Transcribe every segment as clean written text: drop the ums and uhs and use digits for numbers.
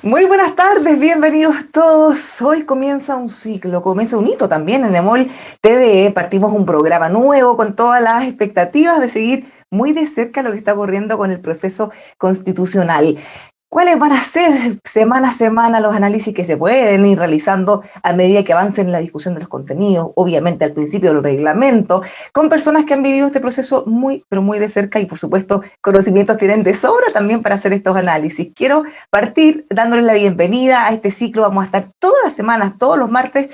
Muy buenas tardes, bienvenidos todos. Hoy comienza un ciclo, comienza un hito también en EMOL TVE. Partimos un programa nuevo con todas las expectativas de seguir muy de cerca lo que está ocurriendo con el proceso constitucional. ¿Cuáles van a ser semana a semana los análisis que se pueden ir realizando a medida que avancen la discusión de los contenidos? Obviamente al principio del reglamento, con personas que han vivido este proceso muy, pero muy de cerca y por supuesto conocimientos tienen de sobra también para hacer estos análisis. Quiero partir dándoles la bienvenida a este ciclo. Vamos a estar todas las semanas, todos los martes,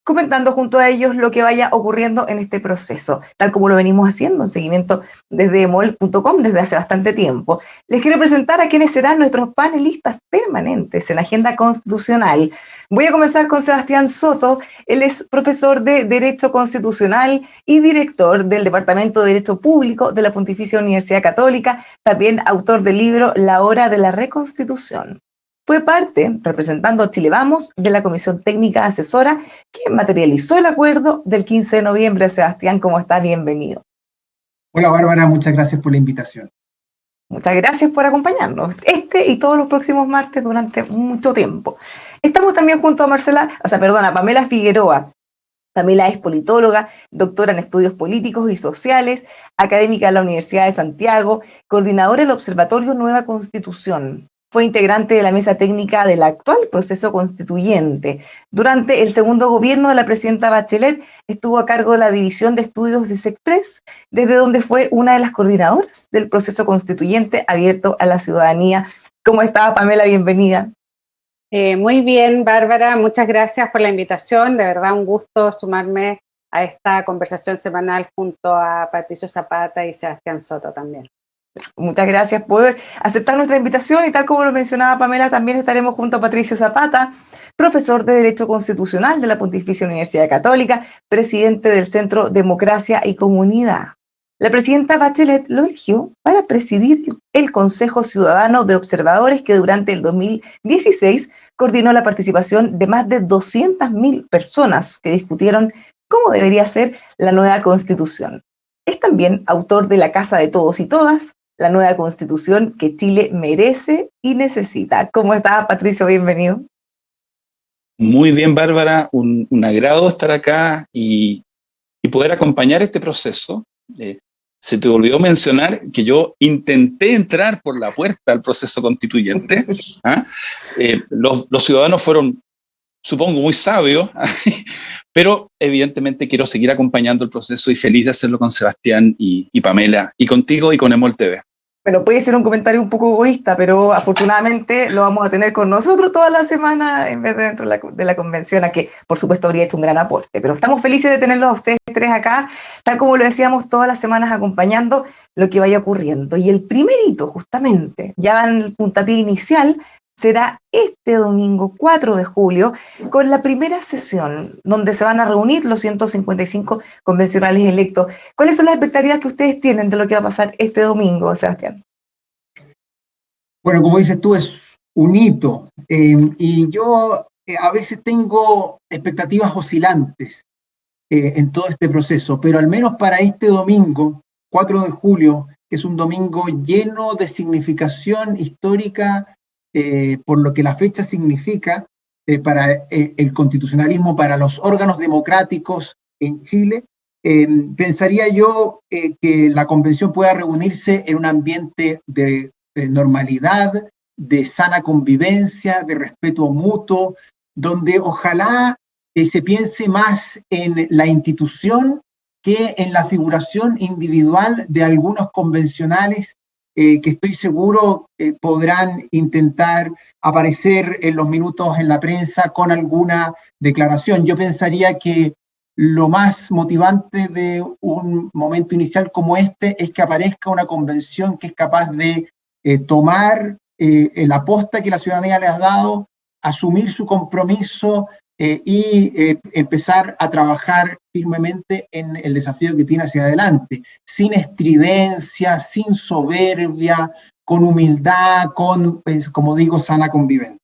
comentando junto a ellos lo que vaya ocurriendo en este proceso, tal como lo venimos haciendo en seguimiento desde emol.com desde hace bastante tiempo. Les quiero presentar a quienes serán nuestros panelistas permanentes en Agenda Constitucional. Voy a comenzar con Sebastián Soto. Él es profesor de Derecho Constitucional y director del Departamento de Derecho Público de la Pontificia Universidad Católica, también autor del libro La Hora de la Reconstitución. Fue parte, representando a Chile Vamos, de la Comisión Técnica Asesora que materializó el acuerdo del 15 de noviembre. Sebastián, ¿cómo estás? Bienvenido. Hola Bárbara, muchas gracias por la invitación. Muchas gracias por acompañarnos y todos los próximos martes durante mucho tiempo. Estamos también junto a Pamela Figueroa. Pamela es politóloga, doctora en estudios políticos y sociales, académica de la Universidad de Santiago, coordinadora del Observatorio Nueva Constitución. Fue integrante de la mesa técnica del actual proceso constituyente. Durante el segundo gobierno de la presidenta Bachelet estuvo a cargo de la División de Estudios de SECPRES, desde donde fue una de las coordinadoras del proceso constituyente abierto a la ciudadanía. ¿Cómo está, Pamela? Bienvenida. Muy bien, Bárbara, muchas gracias por la invitación. De verdad, un gusto sumarme a esta conversación semanal junto a Patricio Zapata y Sebastián Soto también. Muchas gracias por aceptar nuestra invitación y tal como lo mencionaba Pamela, también estaremos junto a Patricio Zapata, profesor de Derecho Constitucional de la Pontificia Universidad Católica, presidente del Centro Democracia y Comunidad. La presidenta Bachelet lo eligió para presidir el Consejo Ciudadano de Observadores que durante el 2016 coordinó la participación de más de 200.000 personas que discutieron cómo debería ser la nueva Constitución. Es también autor de La Casa de Todos y Todas, la nueva Constitución que Chile merece y necesita. ¿Cómo está, Patricio? Bienvenido. Muy bien, Bárbara. Un agrado estar acá y poder acompañar este proceso. Se te olvidó mencionar que yo intenté entrar por la puerta al proceso constituyente. Los ciudadanos fueron, supongo, muy sabios, pero evidentemente quiero seguir acompañando el proceso y feliz de hacerlo con Sebastián y Pamela, y contigo y con EMOL TV. Bueno, puede ser un comentario un poco egoísta, pero afortunadamente lo vamos a tener con nosotros toda la semana en vez de dentro de la convención, a que por supuesto habría hecho un gran aporte. Pero estamos felices de tenerlos a ustedes tres acá, tal como lo decíamos, todas las semanas acompañando lo que vaya ocurriendo. Y el primerito, justamente, ya en el puntapié inicial, será este domingo 4 de julio, con la primera sesión donde se van a reunir los 155 convencionales electos. ¿Cuáles son las expectativas que ustedes tienen de lo que va a pasar este domingo, Sebastián? Bueno, como dices tú, es un hito. Y yo a veces tengo expectativas oscilantes en todo este proceso, pero al menos para este domingo, 4 de julio, que es un domingo lleno de significación histórica, por lo que la fecha significa para el constitucionalismo, para los órganos democráticos en Chile, pensaría yo que la convención pueda reunirse en un ambiente de normalidad, de sana convivencia, de respeto mutuo, donde ojalá se piense más en la institución que en la figuración individual de algunos convencionales que estoy seguro podrán intentar aparecer en los minutos en la prensa con alguna declaración. Yo pensaría que lo más motivante de un momento inicial como este es que aparezca una convención que es capaz de tomar la posta que la ciudadanía le ha dado, asumir su compromiso y empezar a trabajar firmemente en el desafío que tiene hacia adelante, sin estridencia, sin soberbia, con humildad, con, pues, como digo, sana convivencia.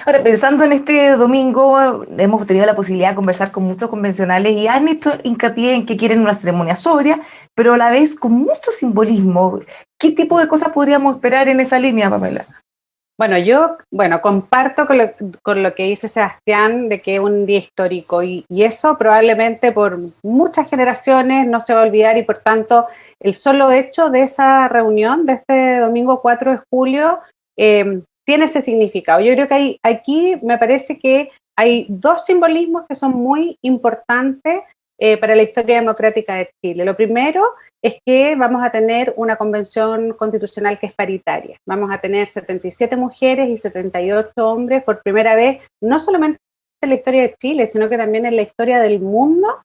Ahora, pensando en este domingo, hemos tenido la posibilidad de conversar con muchos convencionales y han hecho hincapié en que quieren una ceremonia sobria, pero a la vez con mucho simbolismo. ¿Qué tipo de cosas podríamos esperar en esa línea, Pamela? Bueno, yo comparto con lo que dice Sebastián de que es un día histórico y eso probablemente por muchas generaciones no se va a olvidar y por tanto el solo hecho de esa reunión de este domingo 4 de julio tiene ese significado. Yo creo que aquí me parece que hay dos simbolismos que son muy importantes para la historia democrática de Chile. Lo primero es que vamos a tener una convención constitucional que es paritaria. Vamos a tener 77 mujeres y 78 hombres por primera vez, no solamente en la historia de Chile, sino que también en la historia del mundo,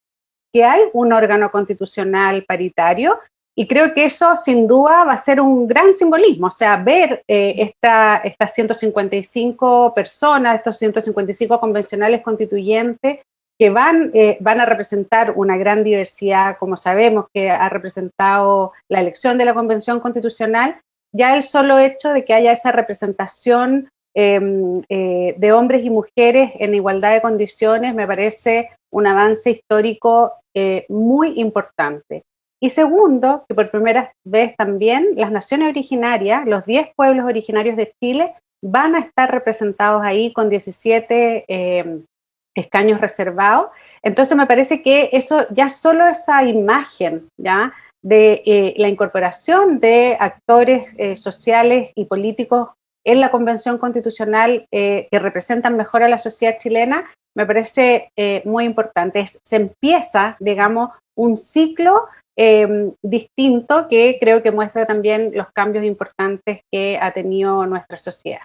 que hay un órgano constitucional paritario, y creo que eso sin duda va a ser un gran simbolismo, o sea, ver estas 155 personas, estos 155 convencionales constituyentes, que van a representar una gran diversidad, como sabemos que ha representado la elección de la Convención Constitucional, ya el solo hecho de que haya esa representación de hombres y mujeres en igualdad de condiciones me parece un avance histórico muy importante. Y segundo, que por primera vez también las naciones originarias, los 10 pueblos originarios de Chile, van a estar representados ahí con 17 escaños reservados. Entonces me parece que eso, ya solo esa imagen, ¿ya?, de la incorporación de actores sociales y políticos en la Convención Constitucional que representan mejor a la sociedad chilena, me parece muy importante. Se empieza, digamos, un ciclo distinto que creo que muestra también los cambios importantes que ha tenido nuestra sociedad.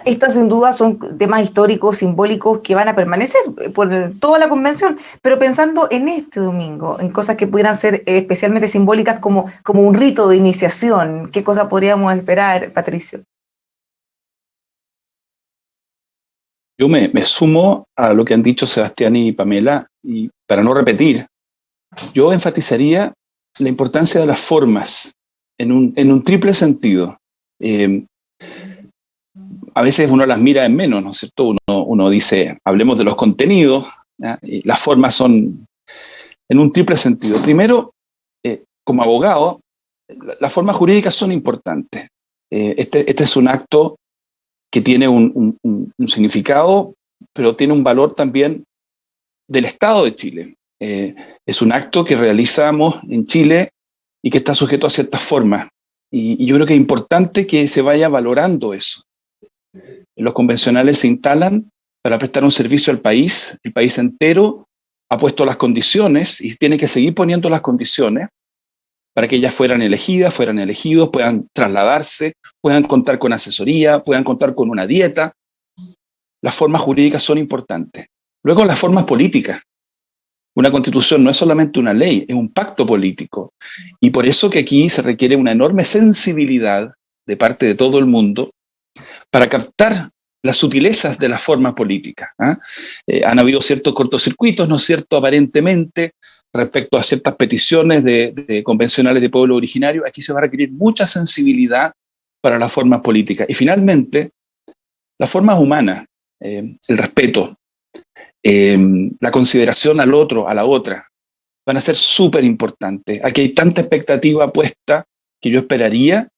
Estas sin duda son temas históricos, simbólicos que van a permanecer por toda la convención, pero pensando en este domingo, en cosas que pudieran ser especialmente simbólicas como un rito de iniciación, ¿qué cosas podríamos esperar, Patricio? Yo me sumo a lo que han dicho Sebastián y Pamela, y para no repetir, yo enfatizaría la importancia de las formas en un triple sentido. A veces uno las mira en menos, ¿no es cierto? Uno dice, hablemos de los contenidos, ¿ya? Y las formas son en un triple sentido. Primero, como abogado, las formas jurídicas son importantes. Este es un acto que tiene un significado, pero tiene un valor también del Estado de Chile. Es un acto que realizamos en Chile y que está sujeto a ciertas formas. Y yo creo que es importante que se vaya valorando eso. Los convencionales se instalan para prestar un servicio al país. El país entero ha puesto las condiciones y tiene que seguir poniendo las condiciones para que ellas fueran elegidas, fueran elegidos, puedan trasladarse, puedan contar con asesoría, puedan contar con una dieta. Las formas jurídicas son importantes. Luego las formas políticas. Una constitución no es solamente una ley, es un pacto político. Y por eso que aquí se requiere una enorme sensibilidad de parte de todo el mundo para captar las sutilezas de las formas políticas. Han habido ciertos cortocircuitos, ¿no es cierto?, aparentemente, respecto a ciertas peticiones de convencionales de pueblo originario. Aquí se va a requerir mucha sensibilidad para las formas políticas. Y finalmente, las formas humanas, el respeto, la consideración al otro, a la otra, van a ser súper importantes. Aquí hay tanta expectativa puesta que yo esperaría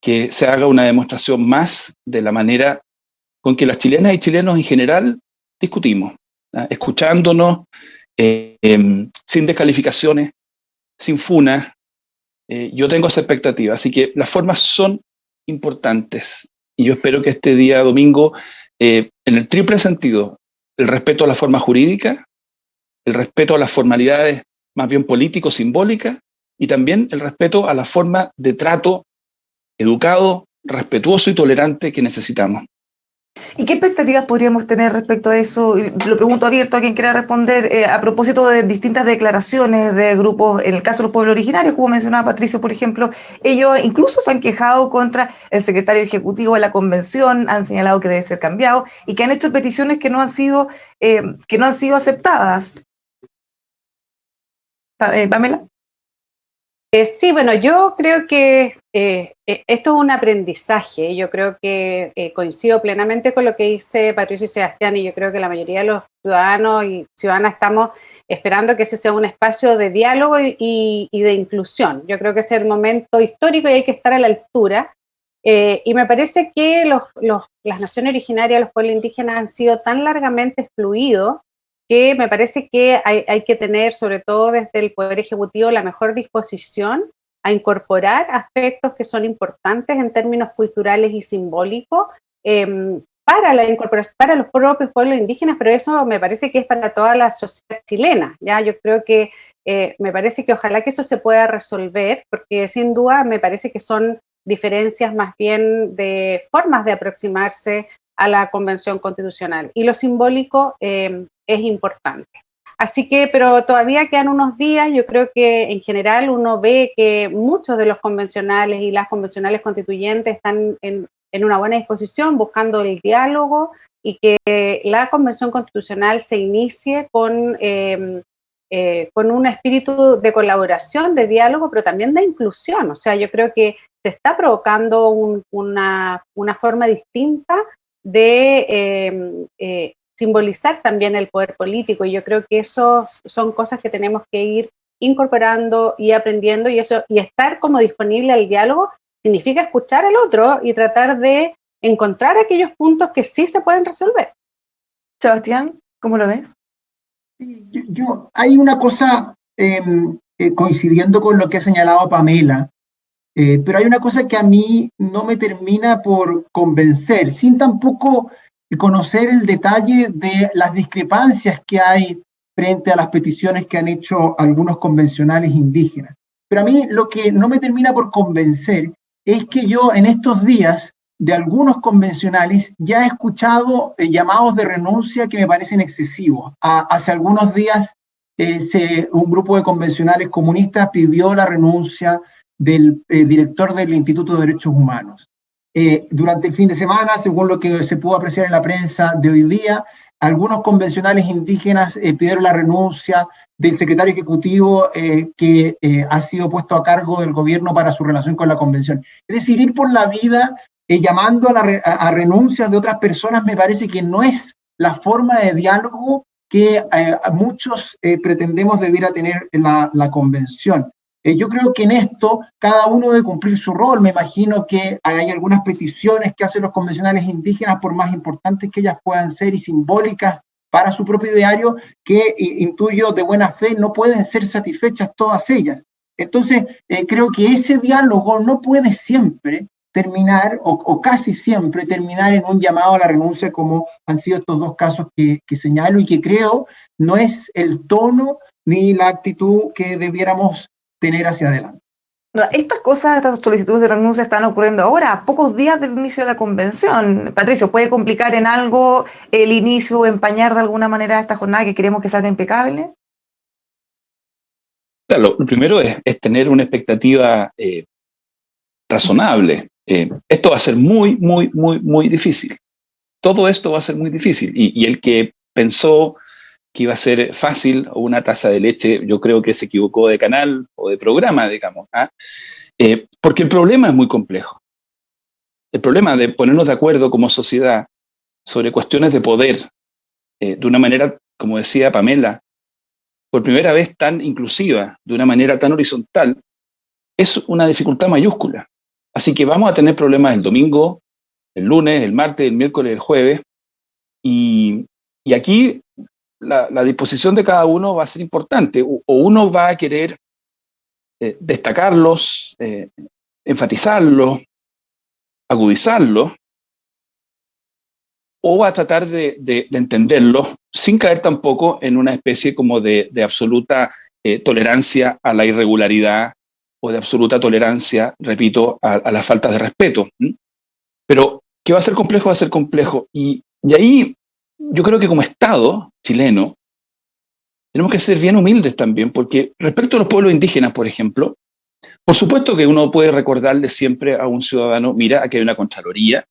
que se haga una demostración más de la manera con que las chilenas y chilenos en general discutimos, escuchándonos, sin descalificaciones, sin funas. Yo tengo esa expectativa, así que las formas son importantes y yo espero que este día domingo, en el triple sentido, el respeto a la forma jurídica, el respeto a las formalidades más bien político-simbólicas y también el respeto a la forma de trato educado, respetuoso y tolerante que necesitamos. ¿Y qué expectativas podríamos tener respecto a eso? Lo pregunto abierto a quien quiera responder, a propósito de distintas declaraciones de grupos, en el caso de los pueblos originarios, como mencionaba Patricio, por ejemplo, ellos incluso se han quejado contra el secretario ejecutivo de la convención, han señalado que debe ser cambiado y que han hecho peticiones que no han sido aceptadas. Pamela. Sí, bueno, yo creo que esto es un aprendizaje. Yo creo que coincido plenamente con lo que dice Patricio y Sebastián, y yo creo que la mayoría de los ciudadanos y ciudadanas estamos esperando que ese sea un espacio de diálogo y de inclusión. Yo creo que ese es el momento histórico y hay que estar a la altura. Y me parece que las naciones originarias, los pueblos indígenas han sido tan largamente excluidos que me parece que hay que tener, sobre todo desde el Poder Ejecutivo, la mejor disposición a incorporar aspectos que son importantes en términos culturales y simbólicos para la incorporación, para los propios pueblos indígenas, pero eso me parece que es para toda la sociedad chilena. ¿Ya? Yo creo que me parece que ojalá que eso se pueda resolver, porque sin duda me parece que son diferencias más bien de formas de aproximarse a la Convención Constitucional. Y lo simbólico es importante. Así que, pero todavía quedan unos días. Yo creo que en general uno ve que muchos de los convencionales y las convencionales constituyentes están en una buena disposición, buscando el diálogo, y que la Convención Constitucional se inicie con un espíritu de colaboración, de diálogo, pero también de inclusión. O sea, yo creo que se está provocando una forma distinta de simbolizar también el poder político, y yo creo que eso son cosas que tenemos que ir incorporando y aprendiendo, y estar como disponible al diálogo significa escuchar al otro y tratar de encontrar aquellos puntos que sí se pueden resolver. Sebastián, ¿cómo lo ves? Hay una cosa, coincidiendo con lo que ha señalado Pamela, pero hay una cosa que a mí no me termina por convencer, sin tampoco conocer el detalle de las discrepancias que hay frente a las peticiones que han hecho algunos convencionales indígenas. Pero a mí lo que no me termina por convencer es que yo en estos días de algunos convencionales ya he escuchado llamados de renuncia que me parecen excesivos. Hace algunos días un grupo de convencionales comunistas pidió la renuncia del director del Instituto de Derechos Humanos. Durante el fin de semana, según lo que se pudo apreciar en la prensa de hoy día, algunos convencionales indígenas pidieron la renuncia del secretario ejecutivo que ha sido puesto a cargo del gobierno para su relación con la convención. Es decir, ir por la vida llamando a renuncias de otras personas me parece que no es la forma de diálogo que muchos pretendemos debiera tener la convención. Yo creo que en esto cada uno debe cumplir su rol. Me imagino que hay algunas peticiones que hacen los convencionales indígenas, por más importantes que ellas puedan ser y simbólicas para su propio ideario, que intuyo de buena fe no pueden ser satisfechas todas ellas. Entonces, creo que ese diálogo no puede siempre terminar, o casi siempre terminar en un llamado a la renuncia, como han sido estos dos casos que señalo, y que creo no es el tono ni la actitud que debiéramos tener hacia adelante. Estas cosas, estas solicitudes de renuncia están ocurriendo ahora, a pocos días del inicio de la convención. Patricio, ¿puede complicar en algo el inicio o empañar de alguna manera esta jornada que queremos que salga impecable? Claro, lo primero es tener una expectativa razonable. Esto va a ser muy, muy, muy, muy difícil. Todo esto va a ser muy difícil. Y el que pensó que iba a ser fácil o una taza de leche, yo creo que se equivocó de canal o de programa, digamos. Porque el problema es muy complejo. El problema de ponernos de acuerdo como sociedad sobre cuestiones de poder de una manera, como decía Pamela, por primera vez tan inclusiva, de una manera tan horizontal, es una dificultad mayúscula. Así que vamos a tener problemas el domingo, el lunes, el martes, el miércoles, el jueves, y aquí la disposición de cada uno va a ser importante. O uno va a querer destacarlos, enfatizarlos, agudizarlos, o va a tratar de entenderlos sin caer tampoco en una especie como de absoluta tolerancia a la irregularidad o de absoluta tolerancia, repito, a las faltas de respeto. Pero que va a ser complejo, va a ser complejo. Y ahí yo creo que como Estado chileno tenemos que ser bien humildes también, porque respecto a los pueblos indígenas, por ejemplo, por supuesto que uno puede recordarle siempre a un ciudadano, mira, aquí hay una Contraloría,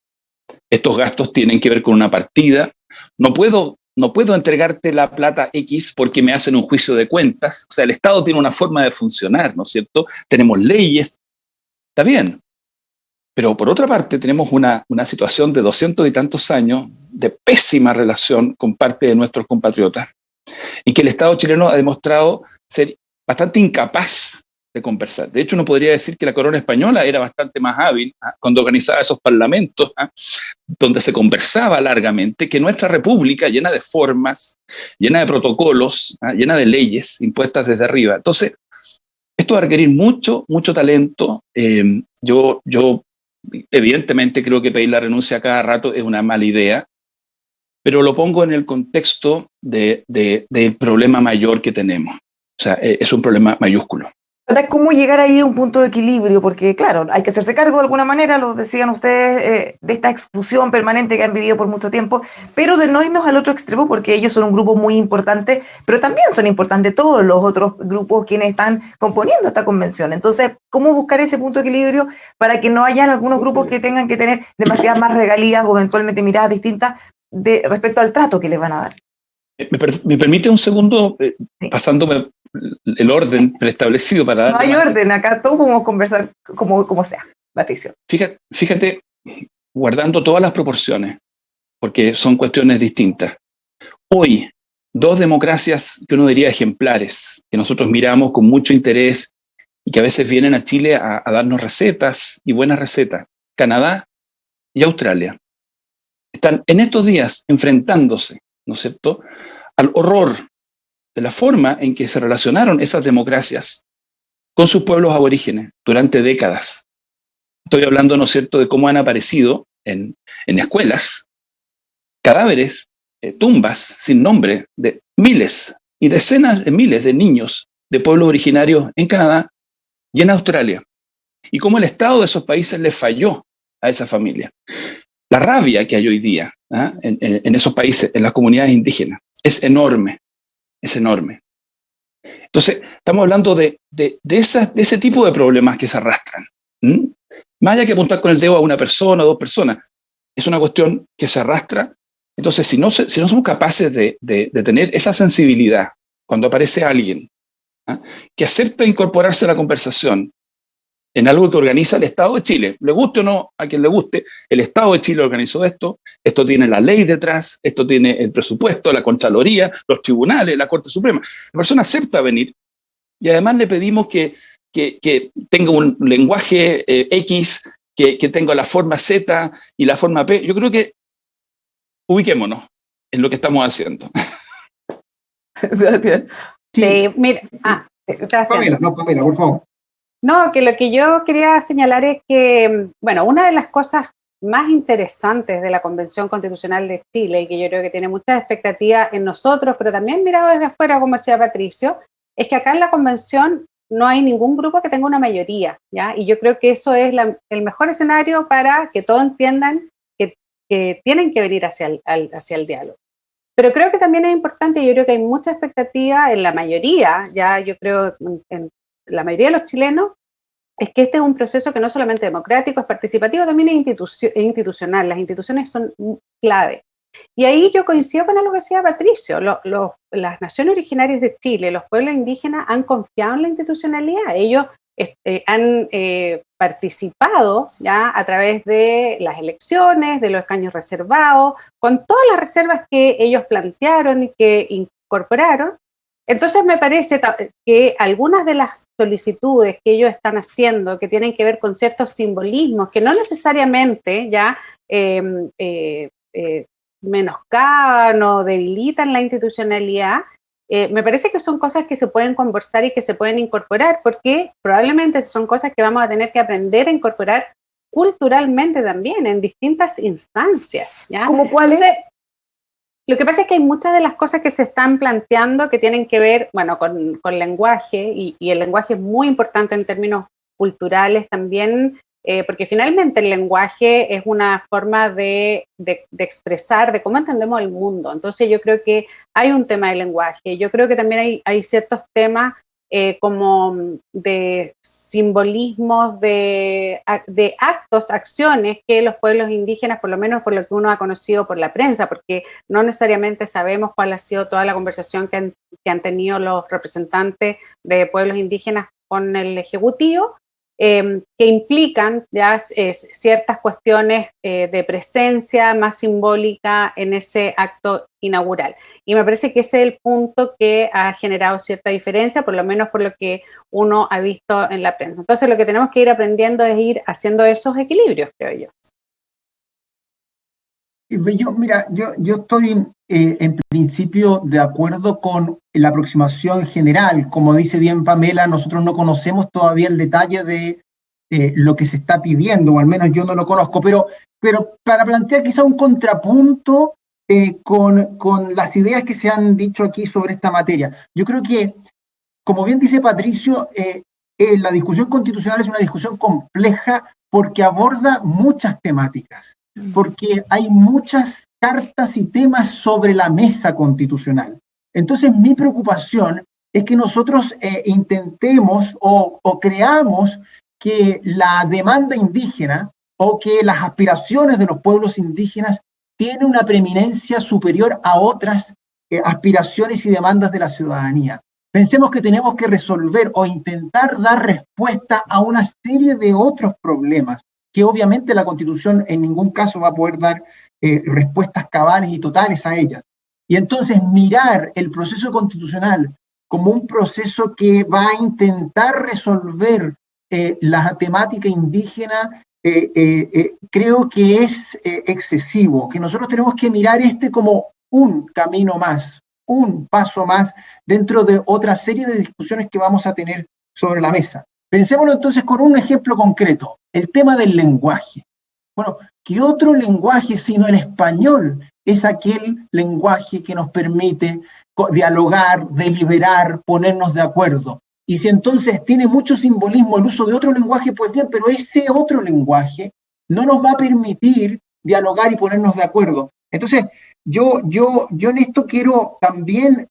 estos gastos tienen que ver con una partida, no puedo entregarte la plata X porque me hacen un juicio de cuentas. O sea, el Estado tiene una forma de funcionar, ¿no es cierto? Tenemos leyes, está bien. Pero por otra parte tenemos una situación de 200 y tantos años de pésima relación con parte de nuestros compatriotas, y que el Estado chileno ha demostrado ser bastante incapaz de conversar. De hecho, uno podría decir que la corona española era bastante más hábil cuando organizaba esos parlamentos donde se conversaba largamente, que nuestra república, llena de formas, llena de protocolos, llena de leyes impuestas desde arriba. Entonces, esto va a requerir mucho, mucho talento. Yo evidentemente creo que pedir la renuncia a cada rato es una mala idea, pero lo pongo en el contexto del problema mayor que tenemos. O sea, es un problema mayúsculo. ¿Cómo llegar ahí a un punto de equilibrio? Porque, claro, hay que hacerse cargo de alguna manera, lo decían ustedes, de esta exclusión permanente que han vivido por mucho tiempo, pero de no irnos al otro extremo, porque ellos son un grupo muy importante, pero también son importantes todos los otros grupos quienes están componiendo esta convención. Entonces, ¿cómo buscar ese punto de equilibrio para que no hayan algunos grupos que tengan que tener demasiadas más regalías o eventualmente miradas distintas respecto al trato que les van a dar? ¿Me permite un segundo, Sí. pasándome el orden preestablecido para dar? No hay orden, acá todos podemos conversar como sea, Patricio. Fíjate, guardando todas las proporciones, porque son cuestiones distintas. Hoy, dos democracias que uno diría ejemplares, que nosotros miramos con mucho interés y que a veces vienen a Chile a darnos recetas y buenas recetas, Canadá y Australia, están en estos días enfrentándose, ¿no es cierto?, al horror de la forma en que se relacionaron esas democracias con sus pueblos aborígenes durante décadas. Estoy hablando, ¿no es cierto?, de cómo han aparecido en escuelas cadáveres, tumbas sin nombre de miles y decenas de miles de niños de pueblos originarios en Canadá y en Australia. Y cómo el Estado de esos países le falló a esa familia. La rabia que hay hoy día en esos países, en las comunidades indígenas, es enorme, es enorme. Entonces, estamos hablando de ese tipo de problemas que se arrastran. Más allá que apuntar con el dedo a una persona o dos personas, es una cuestión que se arrastra. Entonces, si no somos capaces de tener esa sensibilidad cuando aparece alguien que acepta incorporarse a la conversación en algo que organiza el Estado de Chile, le guste o no a quien le guste, el Estado de Chile organizó esto tiene la ley detrás, esto tiene el presupuesto, la Contraloría, los tribunales, la Corte Suprema. La persona acepta venir y además le pedimos que tenga un lenguaje X, que tenga la forma Z y la forma P. Yo creo que ubiquémonos en lo que estamos haciendo. Sí. Mira, Pamela, por favor. No, que lo que yo quería señalar es que, bueno, una de las cosas más interesantes de la Convención Constitucional de Chile, y que yo creo que tiene muchas expectativas en nosotros, pero también mirado desde afuera, como decía Patricio, es que acá en la Convención no hay ningún grupo que tenga una mayoría, ¿ya? Y yo creo que eso es el mejor escenario para que todos entiendan que tienen que venir hacia el diálogo. Pero creo que también es importante, yo creo que hay mucha expectativa en la mayoría, ya yo creo en la mayoría de los chilenos, es que este es un proceso que no solamente es democrático, es participativo, también es institucional. Las instituciones son clave. Y ahí yo coincido con algo que decía Patricio. Las naciones originarias de Chile, los pueblos indígenas han confiado en la institucionalidad. Ellos han participado ya a través de las elecciones, de los escaños reservados, con todas las reservas que ellos plantearon y que incorporaron. Entonces me parece que algunas de las solicitudes que ellos están haciendo, que tienen que ver con ciertos simbolismos, que no necesariamente ya menoscaban o debilitan la institucionalidad, me parece que son cosas que se pueden conversar y que se pueden incorporar, porque probablemente son cosas que vamos a tener que aprender a incorporar culturalmente también, en distintas instancias, ¿ya? ¿Cómo cuáles? Lo que pasa es que hay muchas de las cosas que se están planteando que tienen que ver, bueno, con lenguaje, y el lenguaje es muy importante en términos culturales también, porque finalmente el lenguaje es una forma de expresar, de cómo entendemos el mundo. Entonces yo creo que hay un tema de lenguaje. Yo creo que también hay ciertos temas como de simbolismos, de actos, acciones que los pueblos indígenas, por lo menos por lo que uno ha conocido por la prensa, porque no necesariamente sabemos cuál ha sido toda la conversación que han tenido los representantes de pueblos indígenas con el Ejecutivo, que implican ya ciertas cuestiones de presencia más simbólica en ese acto inaugural. Y me parece que ese es el punto que ha generado cierta diferencia, por lo menos por lo que uno ha visto en la prensa. Entonces lo que tenemos que ir aprendiendo es ir haciendo esos equilibrios, creo yo. Mira, yo estoy en principio de acuerdo con la aproximación general. Como dice bien Pamela, nosotros no conocemos todavía el detalle de lo que se está pidiendo, o al menos yo no lo conozco, pero para plantear quizá un contrapunto con las ideas que se han dicho aquí sobre esta materia. Yo creo que, como bien dice Patricio, la discusión constitucional es una discusión compleja porque aborda muchas temáticas, porque hay muchas cartas y temas sobre la mesa constitucional. Entonces, mi preocupación es que nosotros intentemos o creamos que la demanda indígena o que las aspiraciones de los pueblos indígenas tienen una preeminencia superior a otras aspiraciones y demandas de la ciudadanía. Pensemos que tenemos que resolver o intentar dar respuesta a una serie de otros problemas que obviamente la Constitución en ningún caso va a poder dar respuestas cabales y totales a ellas. Y entonces mirar el proceso constitucional como un proceso que va a intentar resolver la temática indígena, creo que es excesivo, que nosotros tenemos que mirar como un camino más, un paso más dentro de otra serie de discusiones que vamos a tener sobre la mesa. Pensémoslo entonces con un ejemplo concreto, el tema del lenguaje. Bueno, ¿qué otro lenguaje sino el español es aquel lenguaje que nos permite dialogar, deliberar, ponernos de acuerdo? Y si entonces tiene mucho simbolismo el uso de otro lenguaje, pues bien, pero ese otro lenguaje no nos va a permitir dialogar y ponernos de acuerdo. Entonces, yo en esto quiero también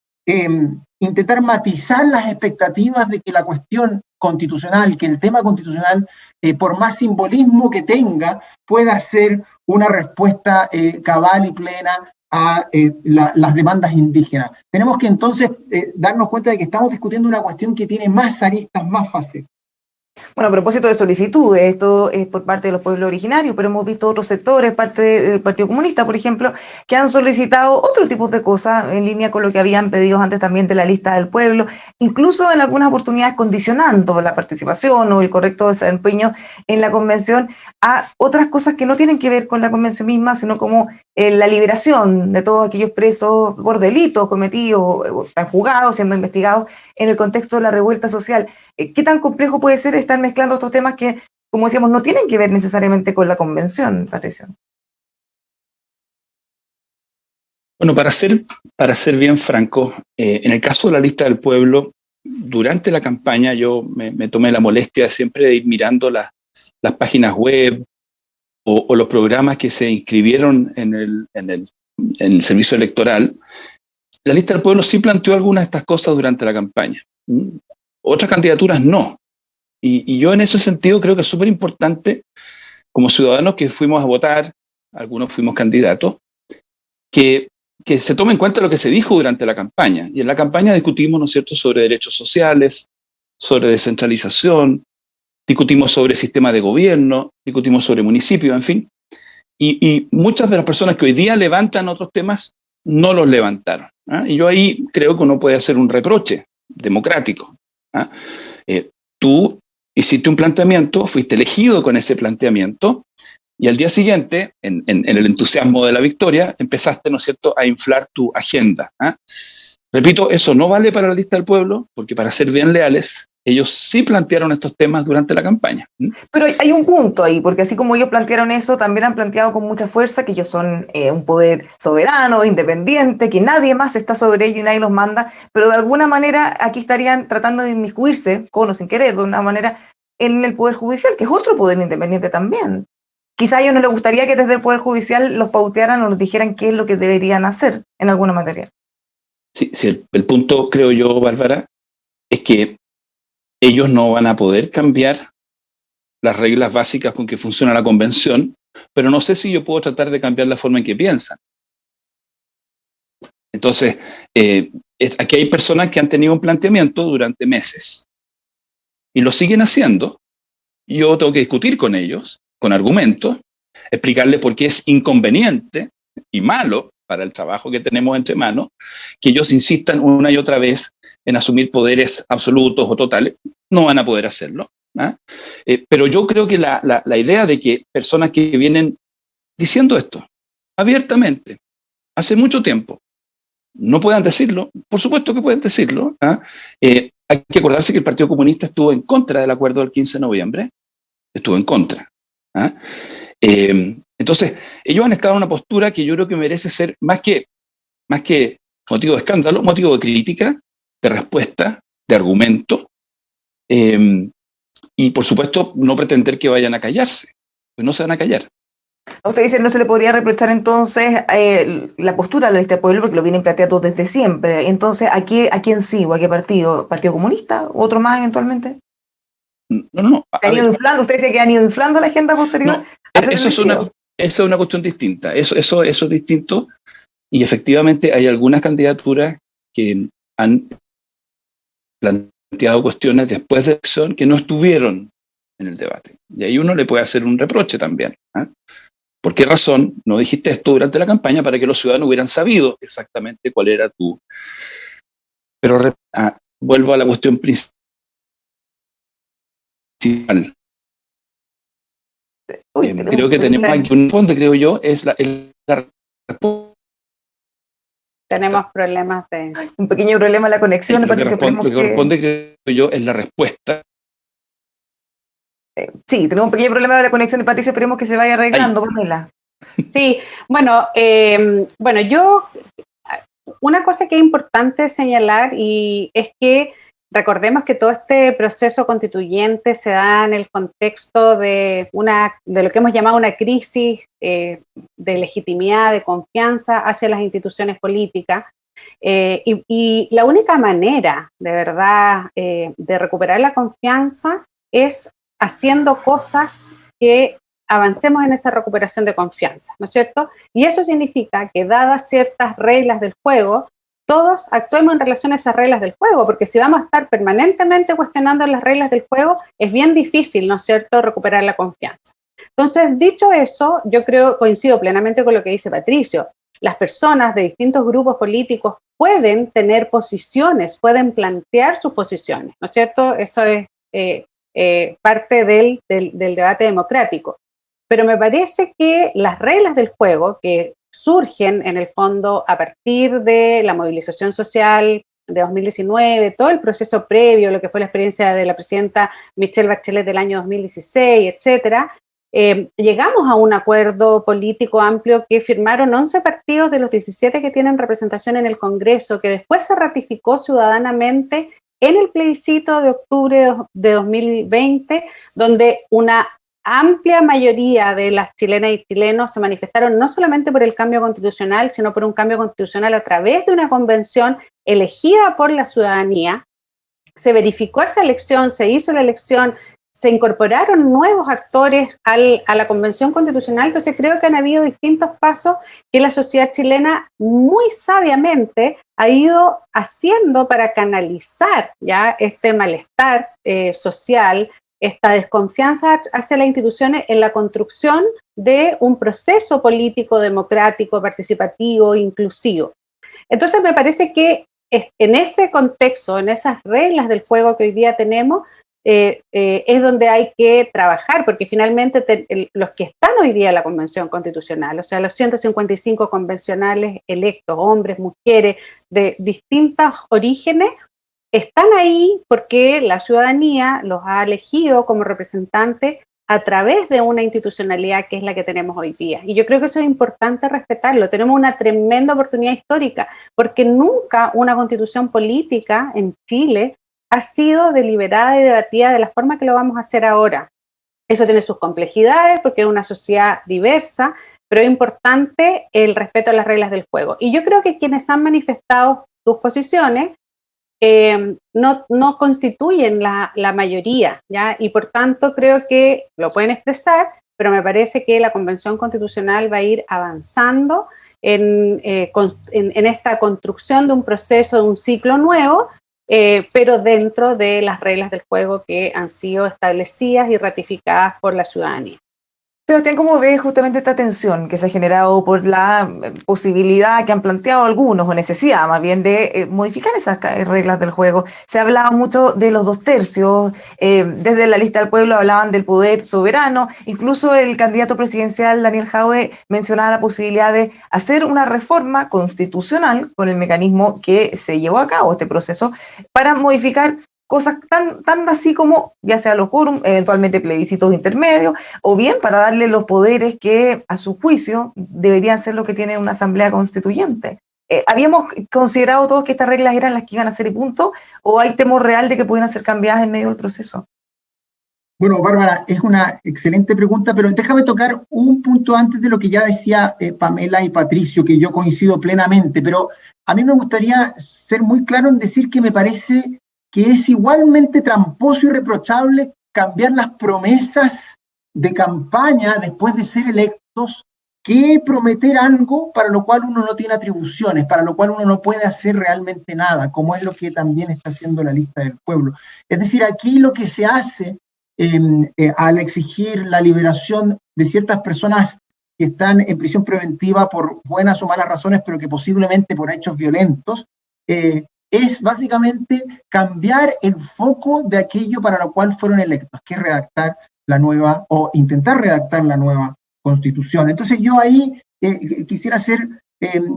intentar matizar las expectativas de que la cuestión constitucional, que el tema constitucional, por más simbolismo que tenga, pueda ser una respuesta cabal y plena a las demandas indígenas. Tenemos que entonces darnos cuenta de que estamos discutiendo una cuestión que tiene más aristas, más facetas. Bueno, a propósito de solicitudes, esto es por parte de los pueblos originarios, pero hemos visto otros sectores, parte del Partido Comunista, por ejemplo, que han solicitado otro tipo de cosas en línea con lo que habían pedido antes también de la lista del pueblo, incluso en algunas oportunidades condicionando la participación o el correcto desempeño en la convención a otras cosas que no tienen que ver con la convención misma, sino como la liberación de todos aquellos presos por delitos cometidos o están juzgados, siendo investigados en el contexto de la revuelta social. ¿Qué tan complejo puede ser estar mezclando estos temas que, como decíamos, no tienen que ver necesariamente con la convención, Patricio? Bueno, para ser bien franco, en el caso de la lista del pueblo, durante la campaña yo me tomé la molestia siempre de ir mirando las páginas web o los programas que se inscribieron en el servicio electoral. La lista del pueblo sí planteó algunas de estas cosas durante la campaña. Otras candidaturas no. Y yo en ese sentido creo que es súper importante, como ciudadanos que fuimos a votar, algunos fuimos candidatos, que se tome en cuenta lo que se dijo durante la campaña. Y en la campaña discutimos, ¿no es cierto?, sobre derechos sociales, sobre descentralización, discutimos sobre sistema de gobierno, discutimos sobre municipios, en fin. Y muchas de las personas que hoy día levantan otros temas no los levantaron. Y yo ahí creo que uno puede hacer un reproche democrático. Tú hiciste un planteamiento, fuiste elegido con ese planteamiento, y al día siguiente, en el entusiasmo de la victoria, empezaste, ¿no es cierto?, a inflar tu agenda. Repito, eso no vale para la lista del pueblo, porque para ser bien leales, ellos sí plantearon estos temas durante la campaña. Pero hay un punto ahí, porque así como ellos plantearon eso, también han planteado con mucha fuerza que ellos son un poder soberano, independiente, que nadie más está sobre ellos y nadie los manda, pero de alguna manera aquí estarían tratando de inmiscuirse, con o sin querer, de una manera, en el Poder Judicial, que es otro poder independiente también. Quizá a ellos no les gustaría que desde el Poder Judicial los pautearan o les dijeran qué es lo que deberían hacer en alguna materia. Sí, el punto, creo yo, Bárbara, es que ellos no van a poder cambiar las reglas básicas con que funciona la convención, pero no sé si yo puedo tratar de cambiar la forma en que piensan. Entonces, aquí hay personas que han tenido un planteamiento durante meses y lo siguen haciendo, yo tengo que discutir con ellos, con argumentos, explicarles por qué es inconveniente y malo para el trabajo que tenemos entre manos, que ellos insistan una y otra vez en asumir poderes absolutos o totales. No van a poder hacerlo. ¿Ah? Pero yo creo que la idea de que personas que vienen diciendo esto abiertamente, hace mucho tiempo, no puedan decirlo, por supuesto que pueden decirlo. ¿Ah? Hay que acordarse que el Partido Comunista estuvo en contra del acuerdo del 15 de noviembre, estuvo en contra. ¿Ah? Entonces, ellos han estado en una postura que yo creo que merece ser más que motivo de escándalo, motivo de crítica, de respuesta, de argumento, y por supuesto no pretender que vayan a callarse, pues no se van a callar. Usted dice, no se le podría reprochar entonces la postura de la lista de pueblo, porque lo vienen planteando desde siempre. Entonces, ¿a quién sigo? ¿A qué partido? ¿Partido Comunista? ¿Otro más eventualmente? No. ¿Han ido inflando? ¿Usted dice que han ido inflando la agenda posterior? No, eso es una cuestión distinta. Eso es distinto. Y efectivamente hay algunas candidaturas que han planteado cuestiones después de la elección que no estuvieron en el debate. Y ahí uno le puede hacer un reproche también. ¿Eh? ¿Por qué razón no dijiste esto durante la campaña para que los ciudadanos hubieran sabido exactamente cuál era tu... Pero vuelvo a la cuestión principal. Creo que tenemos aquí un punto, creo yo, es la respuesta. Tenemos problemas de... Un pequeño problema en la conexión. Lo que corresponde, creo yo, es la respuesta. Sí, tenemos un pequeño problema de la conexión de Patricio, esperemos que se vaya arreglando, Pamela. Sí, bueno, una cosa que es importante señalar y es que recordemos que todo este proceso constituyente se da en el contexto de lo que hemos llamado una crisis de legitimidad, de confianza hacia las instituciones políticas. Y la única manera, de verdad, de recuperar la confianza es haciendo cosas que avancemos en esa recuperación de confianza, ¿no es cierto? Y eso significa que, dadas ciertas reglas del juego, todos actuemos en relación a esas reglas del juego, porque si vamos a estar permanentemente cuestionando las reglas del juego, es bien difícil, ¿no es cierto?, recuperar la confianza. Entonces, dicho eso, yo coincido plenamente con lo que dice Patricio. Las personas de distintos grupos políticos pueden tener posiciones, pueden plantear sus posiciones, ¿no es cierto? Eso es parte del debate democrático. Pero me parece que las reglas del juego, que surgen en el fondo a partir de la movilización social de 2019, todo el proceso previo, lo que fue la experiencia de la presidenta Michelle Bachelet del año 2016, etcétera, llegamos a un acuerdo político amplio que firmaron 11 partidos de los 17 que tienen representación en el Congreso, que después se ratificó ciudadanamente en el plebiscito de octubre de 2020, donde una amplia mayoría de las chilenas y chilenos se manifestaron no solamente por el cambio constitucional, sino por un cambio constitucional a través de una convención elegida por la ciudadanía. Se verificó esa elección, se hizo la elección, se incorporaron nuevos actores a la convención constitucional. Entonces creo que han habido distintos pasos que la sociedad chilena muy sabiamente ha ido haciendo para canalizar ya este malestar social, esta desconfianza hacia las instituciones en la construcción de un proceso político, democrático, participativo, inclusivo. Entonces me parece que en ese contexto, en esas reglas del juego que hoy día tenemos, es donde hay que trabajar, porque finalmente los que están hoy día en la Convención Constitucional, o sea, los 155 convencionales electos, hombres, mujeres, de distintos orígenes, están ahí porque la ciudadanía los ha elegido como representantes a través de una institucionalidad que es la que tenemos hoy día. Y yo creo que eso es importante respetarlo. Tenemos una tremenda oportunidad histórica, porque nunca una constitución política en Chile ha sido deliberada y debatida de la forma que lo vamos a hacer ahora. Eso tiene sus complejidades porque es una sociedad diversa, pero es importante el respeto a las reglas del juego. Y yo creo que quienes han manifestado sus posiciones no constituyen la mayoría, ¿ya? Y por tanto creo que lo pueden expresar, pero me parece que la Convención Constitucional va a ir avanzando en esta construcción de un proceso, de un ciclo nuevo, pero dentro de las reglas del juego que han sido establecidas y ratificadas por la ciudadanía. Sebastián, ¿cómo ves justamente esta tensión que se ha generado por la posibilidad que han planteado algunos, o necesidad más bien, de modificar esas reglas del juego? Se ha hablado mucho de los 2/3, desde la lista del pueblo hablaban del poder soberano, incluso el candidato presidencial Daniel Jadwe mencionaba la posibilidad de hacer una reforma constitucional con el mecanismo que se llevó a cabo este proceso para modificar cosas tan así como ya sea los quórum, eventualmente plebiscitos intermedios, o bien para darle los poderes que a su juicio deberían ser lo que tiene una asamblea constituyente. ¿Habíamos considerado todos que estas reglas eran las que iban a ser y punto? ¿O hay temor real de que puedan ser cambiadas en medio del proceso? Bueno, Bárbara, es una excelente pregunta, pero déjame tocar un punto antes de lo que ya decía Pamela y Patricio, que yo coincido plenamente, pero a mí me gustaría ser muy claro en decir que me parece que es igualmente tramposo y reprochable cambiar las promesas de campaña después de ser electos que prometer algo para lo cual uno no tiene atribuciones, para lo cual uno no puede hacer realmente nada, como es lo que también está haciendo la lista del pueblo. Es decir, aquí lo que se hace al exigir la liberación de ciertas personas que están en prisión preventiva por buenas o malas razones, pero que posiblemente por hechos violentos, es básicamente cambiar el foco de aquello para lo cual fueron electos, que es redactar la nueva, o intentar redactar la nueva Constitución. Entonces yo ahí quisiera ser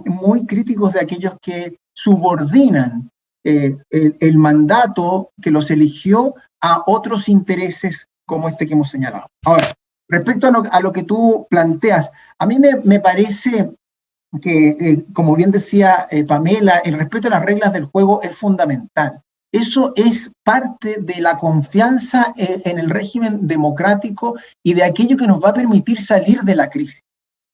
muy críticos de aquellos que subordinan el mandato que los eligió a otros intereses como este que hemos señalado. Ahora, respecto a lo que tú planteas, a mí me parece que, como bien decía Pamela, el respeto a las reglas del juego es fundamental. Eso es parte de la confianza en el régimen democrático y de aquello que nos va a permitir salir de la crisis.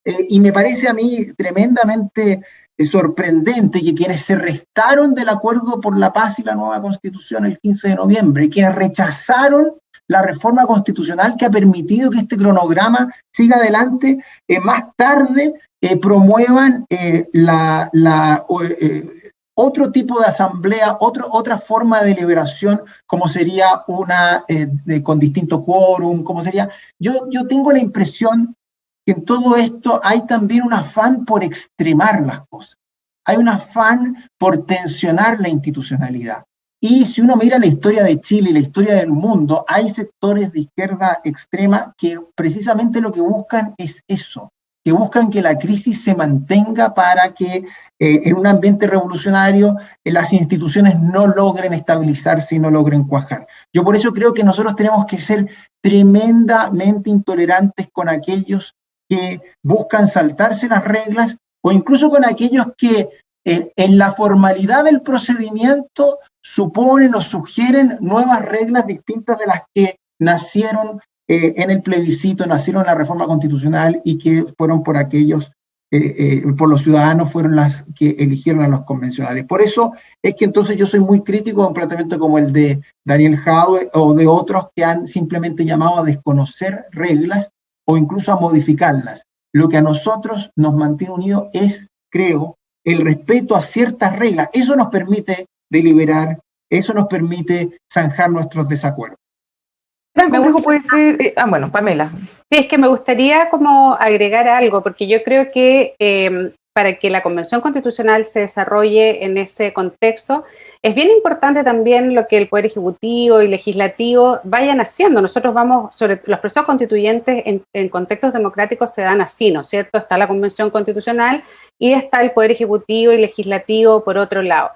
Y me parece a mí tremendamente sorprendente que quienes se restaron del acuerdo por la paz y la nueva Constitución el 15 de noviembre, y quienes rechazaron la reforma constitucional que ha permitido que este cronograma siga adelante, más tarde promuevan otro tipo de asamblea, otra forma de deliberación, como sería una con distinto quórum, como sería. Yo tengo la impresión que en todo esto hay también un afán por extremar las cosas. Hay un afán por tensionar la institucionalidad. Y si uno mira la historia de Chile y la historia del mundo, hay sectores de izquierda extrema que precisamente lo que buscan es eso, que buscan que la crisis se mantenga para que en un ambiente revolucionario las instituciones no logren estabilizarse y no logren cuajar. Yo por eso creo que nosotros tenemos que ser tremendamente intolerantes con aquellos que buscan saltarse las reglas, o incluso con aquellos que en la formalidad del procedimiento suponen o sugieren nuevas reglas distintas de las que nacieron en el plebiscito, nacieron en la reforma constitucional y que fueron por aquellos, por los ciudadanos, fueron las que eligieron a los convencionales. Por eso es que entonces yo soy muy crítico de un planteamiento como el de Daniel Jadwe o de otros que han simplemente llamado a desconocer reglas o incluso a modificarlas. Lo que a nosotros nos mantiene unidos es, creo, el respeto a ciertas reglas. Eso nos permite deliberar, eso nos permite zanjar nuestros desacuerdos. ¿Tan complejo puede ser? Bueno, Pamela. Sí, es que me gustaría como agregar algo, porque yo creo que para que la Convención Constitucional se desarrolle en ese contexto, es bien importante también lo que el Poder Ejecutivo y Legislativo vayan haciendo. Nosotros vamos, sobre los procesos constituyentes en contextos democráticos se dan así, ¿no es cierto? Está la Convención Constitucional y está el Poder Ejecutivo y Legislativo por otro lado.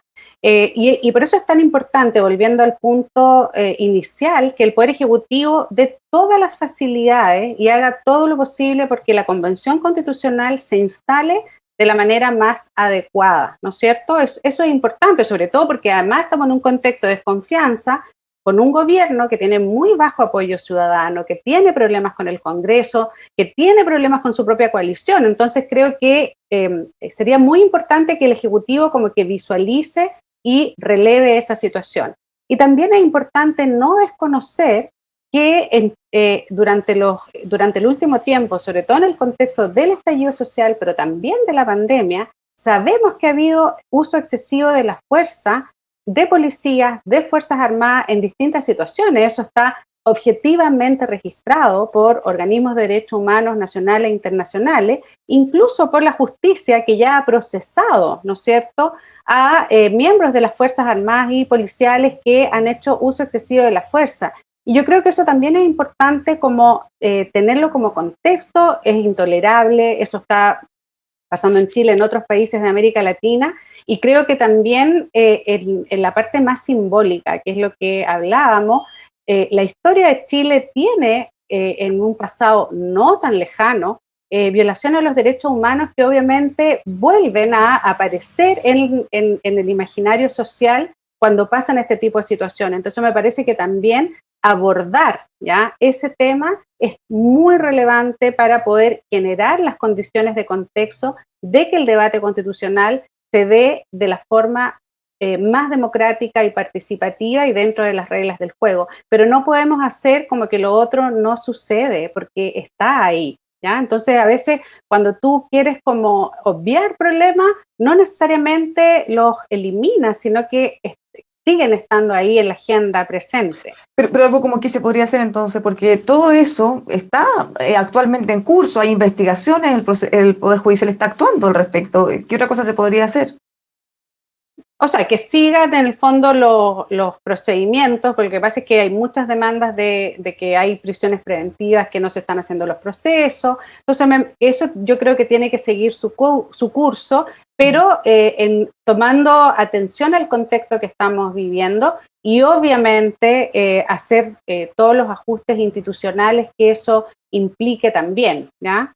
Y por eso es tan importante, volviendo al punto inicial, que el Poder Ejecutivo dé todas las facilidades y haga todo lo posible porque la Convención Constitucional se instale de la manera más adecuada, ¿no es cierto? Eso es importante, sobre todo porque además estamos en un contexto de desconfianza con un gobierno que tiene muy bajo apoyo ciudadano, que tiene problemas con el Congreso, que tiene problemas con su propia coalición. Entonces creo que sería muy importante que el Ejecutivo como que visualice y releve esa situación. Y también es importante no desconocer que durante el último tiempo, sobre todo en el contexto del estallido social, pero también de la pandemia, sabemos que ha habido uso excesivo de la fuerza de policías, de Fuerzas Armadas en distintas situaciones. Eso está objetivamente registrado por organismos de derechos humanos nacionales e internacionales, incluso por la justicia que ya ha procesado, ¿no es cierto?, a miembros de las Fuerzas Armadas y policiales que han hecho uso excesivo de la fuerza. Y yo creo que eso también es importante como tenerlo como contexto, es intolerable, eso está pasando en Chile, en otros países de América Latina, y creo que también en la parte más simbólica, que es lo que hablábamos, la historia de Chile tiene en un pasado no tan lejano violaciones a los derechos humanos que obviamente vuelven a aparecer en el imaginario social cuando pasan este tipo de situaciones. Entonces me parece que también abordar ¿ya? Ese tema es muy relevante para poder generar las condiciones de contexto de que el debate constitucional se dé de la forma más democrática y participativa y dentro de las reglas del juego. Pero no podemos hacer como que lo otro no sucede, porque está ahí, ¿ya? Entonces, a veces, cuando tú quieres como obviar problemas, no necesariamente los eliminas, sino que siguen estando ahí en la agenda presente. Pero algo como que se podría hacer entonces, porque todo eso está actualmente en curso, hay investigaciones, el Poder Judicial está actuando al respecto. ¿Qué otra cosa se podría hacer? O sea, que sigan en el fondo los procedimientos, porque lo que pasa es que hay muchas demandas de que hay prisiones preventivas, que no se están haciendo los procesos. Entonces, eso yo creo que tiene que seguir su curso, pero tomando atención al contexto que estamos viviendo y obviamente hacer todos los ajustes institucionales que eso implique también, ¿ya?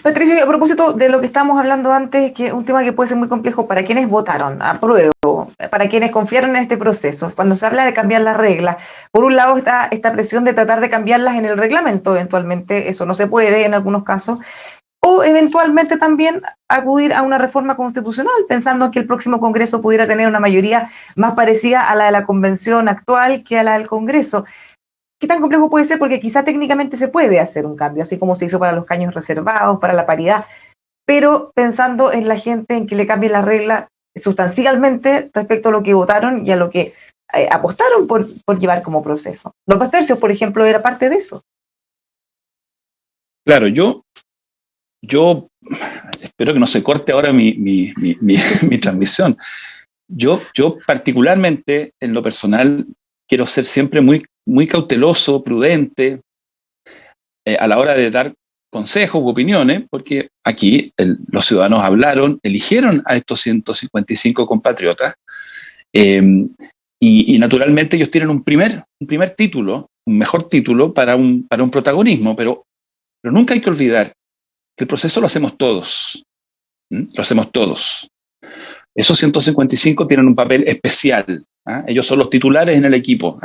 Patricia, a propósito de lo que estábamos hablando antes, que es un tema que puede ser muy complejo para quienes votaron, apruebo, para quienes confiaron en este proceso, cuando se habla de cambiar las reglas, por un lado está esta presión de tratar de cambiarlas en el reglamento, eventualmente eso no se puede en algunos casos, o eventualmente también acudir a una reforma constitucional, pensando que el próximo Congreso pudiera tener una mayoría más parecida a la de la Convención actual que a la del Congreso. ¿Qué tan complejo puede ser? Porque quizá técnicamente se puede hacer un cambio, así como se hizo para los caños reservados, para la paridad, pero pensando en la gente, en que le cambien la regla sustancialmente respecto a lo que votaron y a lo que apostaron por llevar como proceso. Los 2/3, por ejemplo, era parte de eso. Claro, yo espero que no se corte ahora mi transmisión. Yo particularmente, en lo personal, quiero ser siempre muy cauteloso, prudente, a la hora de dar consejos u opiniones, porque aquí los ciudadanos hablaron, eligieron a estos 155 compatriotas, y naturalmente ellos tienen un primer título, un mejor título para un protagonismo, pero nunca hay que olvidar que el proceso lo hacemos todos. Lo hacemos todos. Esos 155 tienen un papel especial. Ellos son los titulares en el equipo.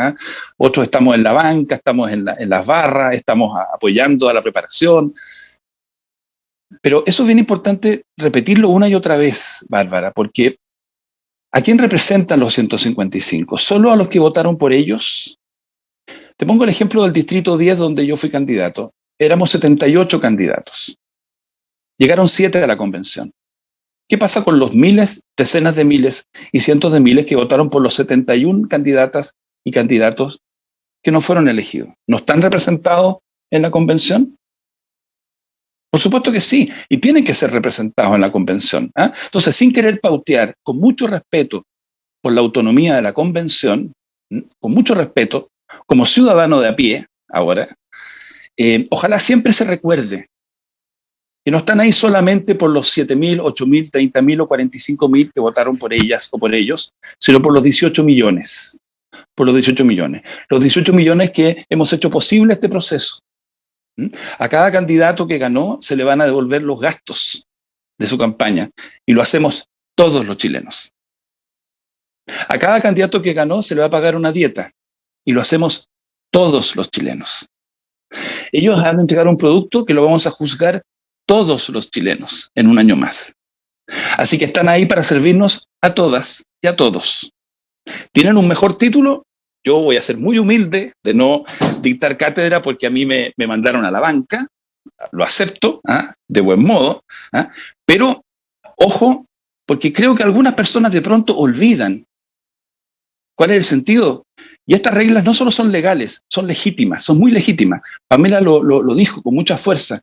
Otros estamos en la banca, estamos en las barras, estamos apoyando a la preparación. Pero eso es bien importante repetirlo una y otra vez, Bárbara, porque ¿a quién representan los 155? ¿Solo a los que votaron por ellos? Te pongo el ejemplo del Distrito 10, donde yo fui candidato. Éramos 78 candidatos. Llegaron 7 a la convención. ¿Qué pasa con los miles, decenas de miles y cientos de miles que votaron por los 71 candidatas y candidatos que no fueron elegidos? ¿No están representados en la convención? Por supuesto que sí, y tienen que ser representados en la convención. Entonces, sin querer pautear, con mucho respeto por la autonomía de la convención, con mucho respeto, como ciudadano de a pie, ahora, ojalá siempre se recuerde que no están ahí solamente por los 7.000, 8.000, 30.000 o 45.000 que votaron por ellas o por ellos, sino por los 18 millones. Por los 18 millones. Los 18 millones que hemos hecho posible este proceso. A cada candidato que ganó se le van a devolver los gastos de su campaña, y lo hacemos todos los chilenos. A cada candidato que ganó se le va a pagar una dieta, y lo hacemos todos los chilenos. Ellos han entregado un producto que lo vamos a juzgar todos los chilenos en un año más. Así que están ahí para servirnos a todas y a todos. ¿Tienen un mejor título? Yo voy a ser muy humilde de no dictar cátedra, porque a mí me mandaron a la banca, lo acepto, de buen modo, pero ojo, porque creo que algunas personas de pronto olvidan ¿Cuál es el sentido? Y estas reglas no solo son legales, son legítimas, son muy legítimas. Pamela lo dijo con mucha fuerza.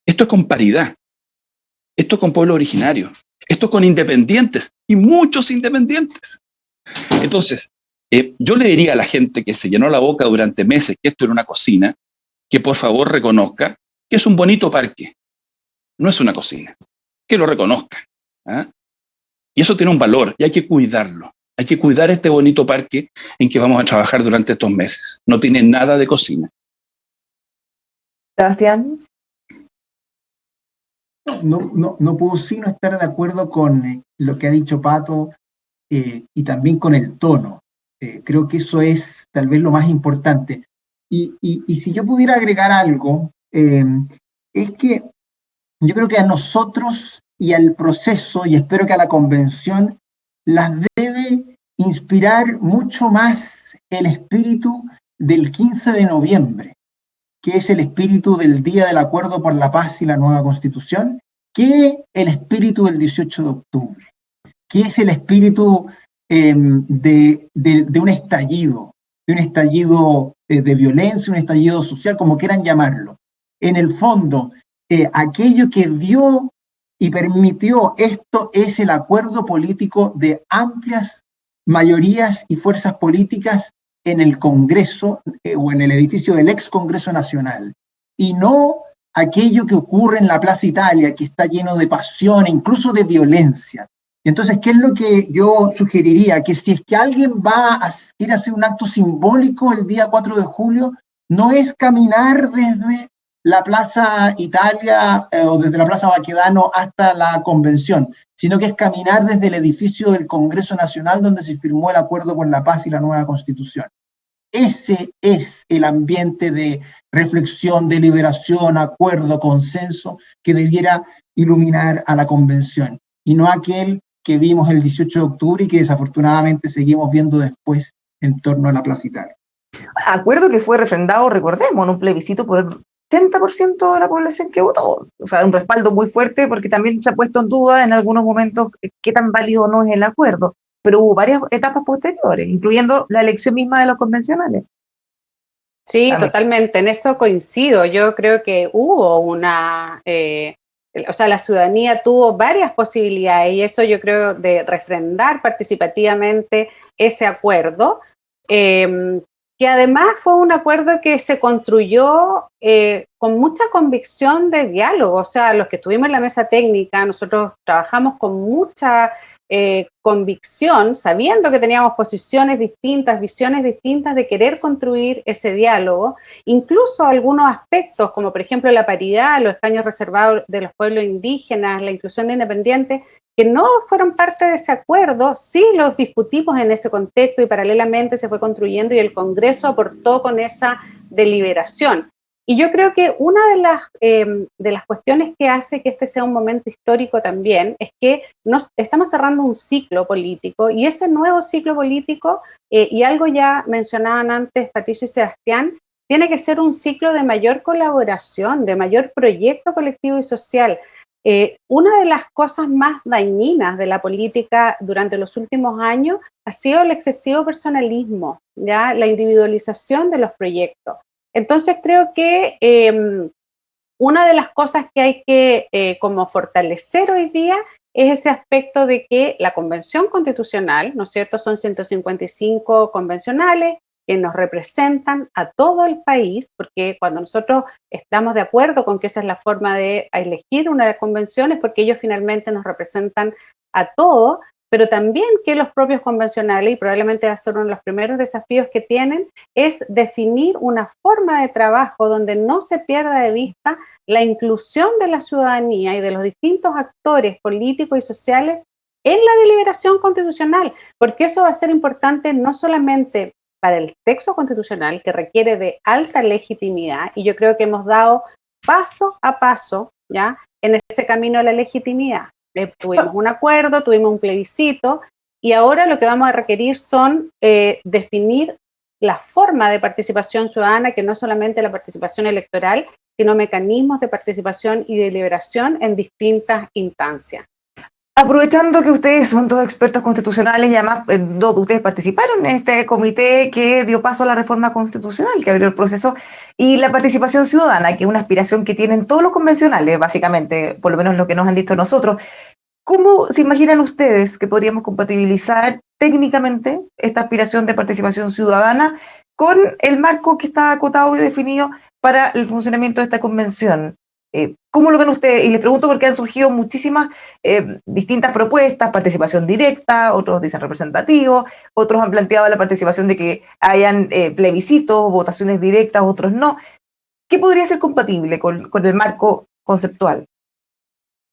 Esto es con paridad, esto es con pueblo originario, esto es con independientes y muchos independientes. Entonces, yo le diría a la gente que se llenó la boca durante meses que esto era una cocina, que por favor reconozca que es un bonito parque, no es una cocina, que lo reconozca. ¿Ah? Y eso tiene un valor y hay que cuidarlo. Hay que cuidar este bonito parque en que vamos a trabajar durante estos meses. No tiene nada de cocina. Sebastián. No puedo sino estar de acuerdo con lo que ha dicho Pato y también con el tono. Creo que eso es tal vez lo más importante. Y si yo pudiera agregar algo, es que yo creo que a nosotros y al proceso, y espero que a la convención, las debe inspirar mucho más el espíritu del 15 de noviembre, que es el espíritu del Día del Acuerdo por la Paz y la Nueva Constitución, que el espíritu del 18 de octubre, que es el espíritu de un estallido de violencia, un estallido social, como quieran llamarlo. En el fondo, aquello que dio y permitió esto es el acuerdo político de amplias mayorías y fuerzas políticas en el Congreso o en el edificio del ex Congreso Nacional, y no aquello que ocurre en la Plaza Italia, que está lleno de pasión e incluso de violencia. Entonces, ¿qué es lo que yo sugeriría? Que si es que alguien quiere hacer un acto simbólico el día 4 de julio, no es caminar desde la Plaza Italia o desde la Plaza Baquedano hasta la convención, sino que es caminar desde el edificio del Congreso Nacional donde se firmó el Acuerdo por la Paz y la Nueva Constitución. Ese es el ambiente de reflexión, deliberación, acuerdo, consenso que debiera iluminar a la convención, y no aquel que vimos el 18 de octubre y que desafortunadamente seguimos viendo después en torno a la Plaza Italia. Acuerdo que fue refrendado, recordemos, en un plebiscito por el 80% de la población que votó. O sea, un respaldo muy fuerte, porque también se ha puesto en duda en algunos momentos qué tan válido o no es el acuerdo. Pero hubo varias etapas posteriores, incluyendo la elección misma de los convencionales. Sí, totalmente, en eso coincido. Yo creo que hubo una... o sea, la ciudadanía tuvo varias posibilidades, y eso yo creo de refrendar participativamente ese acuerdo, que además fue un acuerdo que se construyó con mucha convicción de diálogo. O sea, los que estuvimos en la mesa técnica, nosotros trabajamos con mucha convicción, sabiendo que teníamos posiciones distintas, visiones distintas, de querer construir ese diálogo. Incluso algunos aspectos, como por ejemplo la paridad, los escaños reservados de los pueblos indígenas, la inclusión de independientes, que no fueron parte de ese acuerdo, sí los discutimos en ese contexto y paralelamente se fue construyendo, y el Congreso aportó con esa deliberación. Y yo creo que una de las cuestiones que hace que este sea un momento histórico también es que estamos cerrando un ciclo político, y ese nuevo ciclo político, y algo ya mencionaban antes Patricio y Sebastián, tiene que ser un ciclo de mayor colaboración, de mayor proyecto colectivo y social. Una de las cosas más dañinas de la política durante los últimos años ha sido el excesivo personalismo, ¿ya? La individualización de los proyectos. Entonces creo que una de las cosas que hay que como fortalecer hoy día es ese aspecto de que la Convención Constitucional, ¿no es cierto?, son 155 convencionales que nos representan a todo el país, porque cuando nosotros estamos de acuerdo con que esa es la forma de elegir una convención, es porque ellos finalmente nos representan a todos, pero también que los propios convencionales, y probablemente va a ser uno de los primeros desafíos que tienen, es definir una forma de trabajo donde no se pierda de vista la inclusión de la ciudadanía y de los distintos actores políticos y sociales en la deliberación constitucional, porque eso va a ser importante no solamente para el texto constitucional, que requiere de alta legitimidad, y yo creo que hemos dado paso a paso, ¿ya?, en ese camino a la legitimidad. Tuvimos un acuerdo, tuvimos un plebiscito, y ahora lo que vamos a requerir son definir la forma de participación ciudadana, que no solamente la participación electoral, sino mecanismos de participación y deliberación en distintas instancias. Aprovechando que ustedes son dos expertos constitucionales y además dos de ustedes participaron en este comité que dio paso a la reforma constitucional, que abrió el proceso, y la participación ciudadana, que es una aspiración que tienen todos los convencionales, básicamente, por lo menos lo que nos han dicho nosotros. ¿Cómo se imaginan ustedes que podríamos compatibilizar técnicamente esta aspiración de participación ciudadana con el marco que está acotado y definido para el funcionamiento de esta convención? ¿Cómo lo ven ustedes? Y les pregunto porque han surgido muchísimas distintas propuestas, participación directa, otros dicen representativo, otros han planteado la participación de que hayan plebiscitos, votaciones directas, otros no. ¿Qué podría ser compatible con el marco conceptual?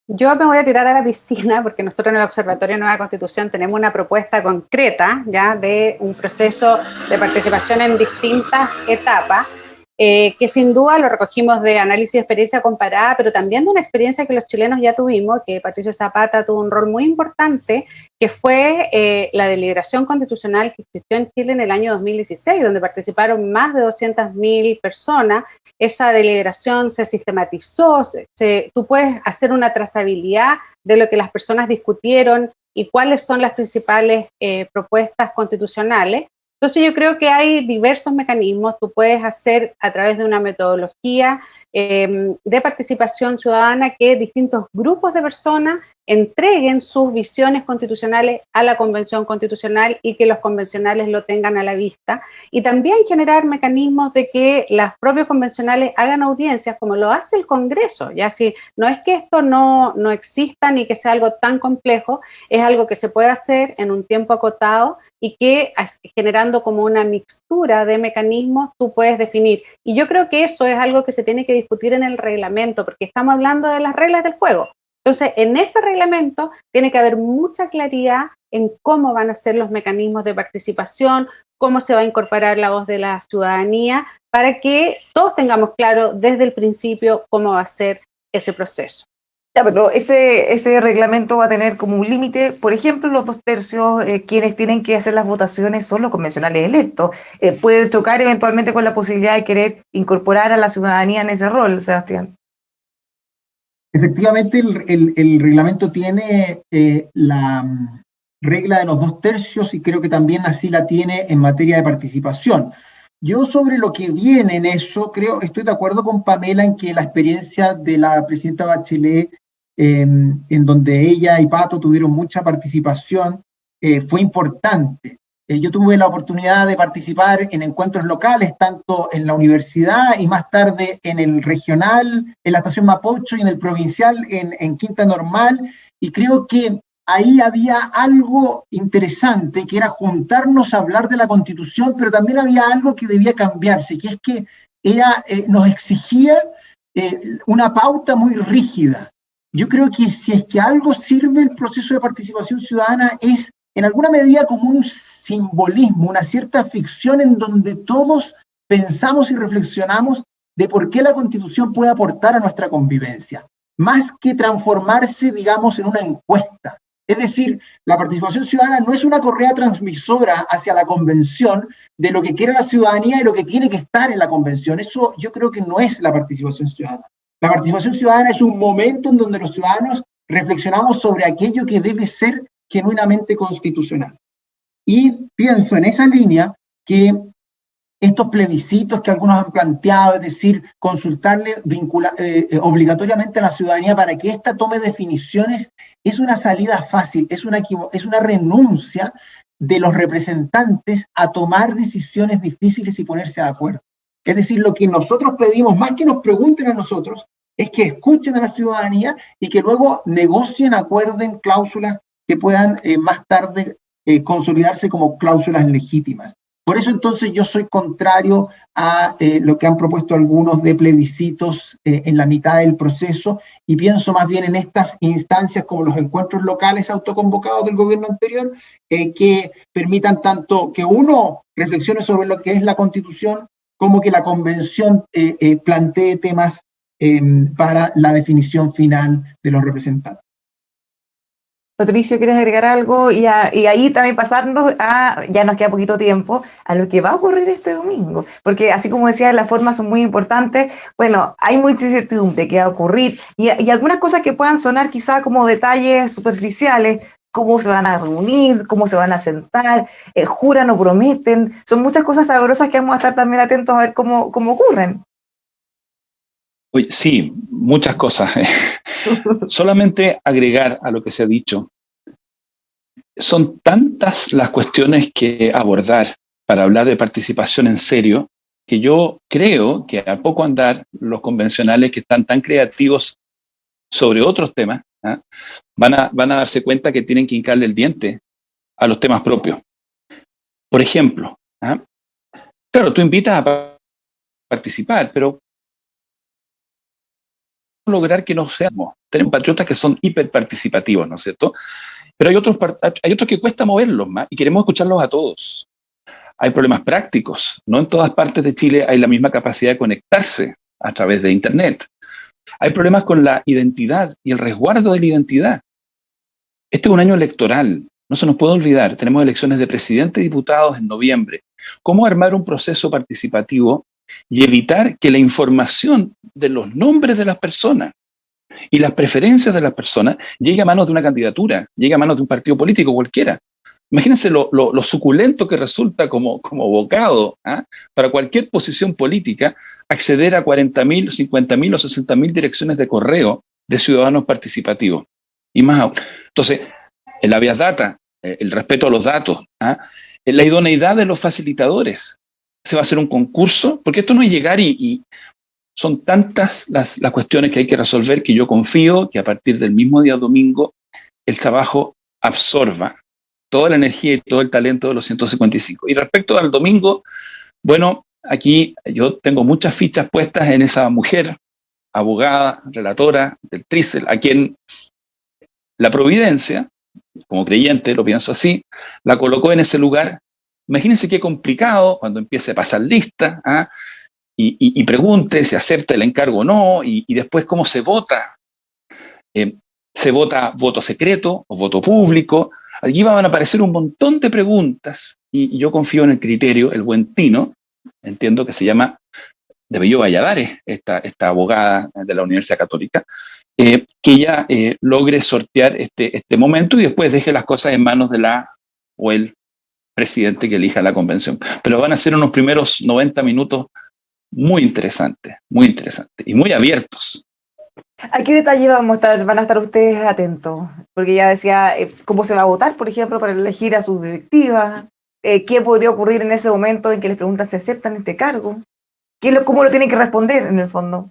Yo me voy a tirar a la piscina porque nosotros en el Observatorio de Nueva Constitución tenemos una propuesta concreta ya de un proceso de participación en distintas etapas, que sin duda lo recogimos de análisis de experiencia comparada, pero también de una experiencia que los chilenos ya tuvimos, que Patricio Zapata tuvo un rol muy importante, que fue la deliberación constitucional que existió en Chile en el año 2016, donde participaron más de 200.000 personas. Esa deliberación se sistematizó, tú puedes hacer una trazabilidad de lo que las personas discutieron y cuáles son las principales propuestas constitucionales. Entonces yo creo que hay diversos mecanismos, tú puedes hacer a través de una metodología de participación ciudadana que distintos grupos de personas entreguen sus visiones constitucionales a la Convención Constitucional y que los convencionales lo tengan a la vista, y también generar mecanismos de que los propios convencionales hagan audiencias como lo hace el Congreso, ya si no es que esto no exista ni que sea algo tan complejo, es algo que se puede hacer en un tiempo acotado y que generando como una mixtura de mecanismos tú puedes definir, y yo creo que eso es algo que se tiene que discutir en el reglamento, porque estamos hablando de las reglas del juego. Entonces, en ese reglamento tiene que haber mucha claridad en cómo van a ser los mecanismos de participación, cómo se va a incorporar la voz de la ciudadanía, para que todos tengamos claro desde el principio cómo va a ser ese proceso. Ya, pero ese reglamento va a tener como un límite, por ejemplo, los 2/3, quienes tienen que hacer las votaciones son los convencionales electos. Puede chocar eventualmente con la posibilidad de querer incorporar a la ciudadanía en ese rol, Sebastián. Efectivamente, el reglamento tiene la regla de los 2/3 y creo que también así la tiene en materia de participación. Yo sobre lo que viene en eso, estoy de acuerdo con Pamela en que la experiencia de la presidenta Bachelet, en donde ella y Pato tuvieron mucha participación, fue importante. Yo tuve la oportunidad de participar en encuentros locales, tanto en la universidad y más tarde en el regional, en la estación Mapocho y en el provincial, en Quinta Normal, y creo que ahí había algo interesante, que era juntarnos a hablar de la Constitución, pero también había algo que debía cambiarse, que es que nos exigía una pauta muy rígida. Yo creo que si es que algo sirve el proceso de participación ciudadana es en alguna medida como un simbolismo, una cierta ficción en donde todos pensamos y reflexionamos de por qué la Constitución puede aportar a nuestra convivencia, más que transformarse, digamos, en una encuesta. Es decir, la participación ciudadana no es una correa transmisora hacia la convención de lo que quiere la ciudadanía y lo que tiene que estar en la convención. Eso yo creo que no es la participación ciudadana. La participación ciudadana es un momento en donde los ciudadanos reflexionamos sobre aquello que debe ser genuinamente constitucional. Y pienso en esa línea que estos plebiscitos que algunos han planteado, es decir, consultarle obligatoriamente a la ciudadanía para que ésta tome definiciones, es una salida fácil, es una renuncia de los representantes a tomar decisiones difíciles y ponerse de acuerdo. Es decir, lo que nosotros pedimos, más que nos pregunten a nosotros, es que escuchen a la ciudadanía y que luego negocien, acuerden cláusulas que puedan más tarde consolidarse como cláusulas legítimas. Por eso entonces yo soy contrario a lo que han propuesto algunos de plebiscitos en la mitad del proceso, y pienso más bien en estas instancias como los encuentros locales autoconvocados del gobierno anterior, que permitan tanto que uno reflexione sobre lo que es la Constitución, como que la Convención plantee temas para la definición final de los representantes. Patricio, ¿quieres agregar algo? Y ahí también pasarnos ya nos queda poquito tiempo, a lo que va a ocurrir este domingo. Porque así como decía, las formas son muy importantes. Bueno, hay mucha incertidumbre que va a ocurrir y algunas cosas que puedan sonar quizá como detalles superficiales, cómo se van a reunir, cómo se van a sentar, juran o prometen. Son muchas cosas sabrosas que vamos a estar también atentos a ver cómo ocurren. Oye, sí, muchas cosas. Solamente agregar a lo que se ha dicho. Son tantas las cuestiones que abordar para hablar de participación en serio, que yo creo que a poco andar los convencionales que están tan creativos sobre otros temas, ¿ah? van a darse cuenta que tienen que hincarle el diente a los temas propios. Por ejemplo, ¿ah? Claro, tú invitas a participar, pero lograr que no seamos. Tenemos patriotas que son hiperparticipativos, ¿no es cierto? Pero hay otros que cuesta moverlos más y queremos escucharlos a todos. Hay problemas prácticos. No en todas partes de Chile hay la misma capacidad de conectarse a través de Internet. Hay problemas con la identidad y el resguardo de la identidad. Este es un año electoral. No se nos puede olvidar. Tenemos elecciones de presidente y diputados en noviembre. ¿Cómo armar un proceso participativo y evitar que la información de los nombres de las personas y las preferencias de las personas llegue a manos de una candidatura, llegue a manos de un partido político cualquiera? Imagínense lo suculento que resulta como bocado, ¿ah? Para cualquier posición política acceder a 40.000, 50.000 o 60.000 direcciones de correo de ciudadanos participativos. Y más aún. Entonces, el habeas data, el respeto a los datos, ¿ah? La idoneidad de los facilitadores. Se va a hacer un concurso, porque esto no es llegar y son tantas las cuestiones que hay que resolver que yo confío que a partir del mismo día domingo el trabajo absorba toda la energía y todo el talento de los 155. Y respecto al domingo, bueno, aquí yo tengo muchas fichas puestas en esa mujer, abogada, relatora del Trícel, a quien la providencia, como creyente, lo pienso así, la colocó en ese lugar. Imagínense qué complicado cuando empiece a pasar lista, ¿ah? Y pregunte si acepta el encargo o no, y después cómo se vota. ¿Se vota voto secreto o voto público? Allí van a aparecer un montón de preguntas y yo confío en el criterio, el buen tino, entiendo que se llama de Bello Valladares, esta abogada de la Universidad Católica, que ella logre sortear este momento y después deje las cosas en manos de la o el presidente que elija la convención. Pero van a ser unos primeros 90 minutos muy interesantes y muy abiertos. ¿A qué detalle van a estar ustedes atentos? Porque ya decía cómo se va a votar, por ejemplo, para elegir a sus directivas, qué podría ocurrir en ese momento en que les preguntan si aceptan este cargo, cómo lo tienen que responder en el fondo.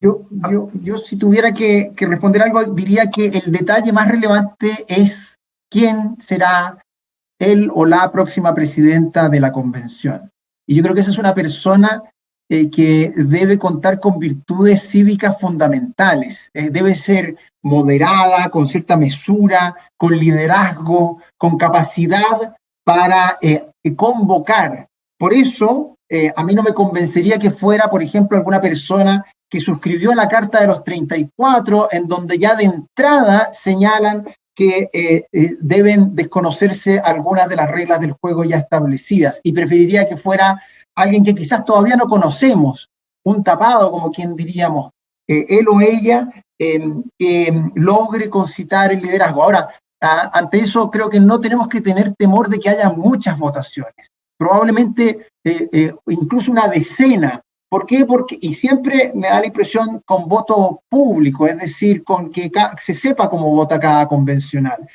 Yo si tuviera que responder algo, diría que el detalle más relevante es quién será él o la próxima presidenta de la convención. Y yo creo que esa es una persona que debe contar con virtudes cívicas fundamentales. Debe ser moderada, con cierta mesura, con liderazgo, con capacidad para convocar. Por eso, a mí no me convencería que fuera, por ejemplo, alguna persona que suscribió la Carta de los 34, en donde ya de entrada señalan que deben desconocerse algunas de las reglas del juego ya establecidas, y preferiría que fuera alguien que quizás todavía no conocemos, un tapado, como quien diríamos, él o ella, que logre concitar el liderazgo. Ahora, ante eso creo que no tenemos que tener temor de que haya muchas votaciones, probablemente incluso una decena. ¿Por qué? Porque, y siempre me da la impresión, con voto público, es decir, con que se sepa cómo vota cada convencional.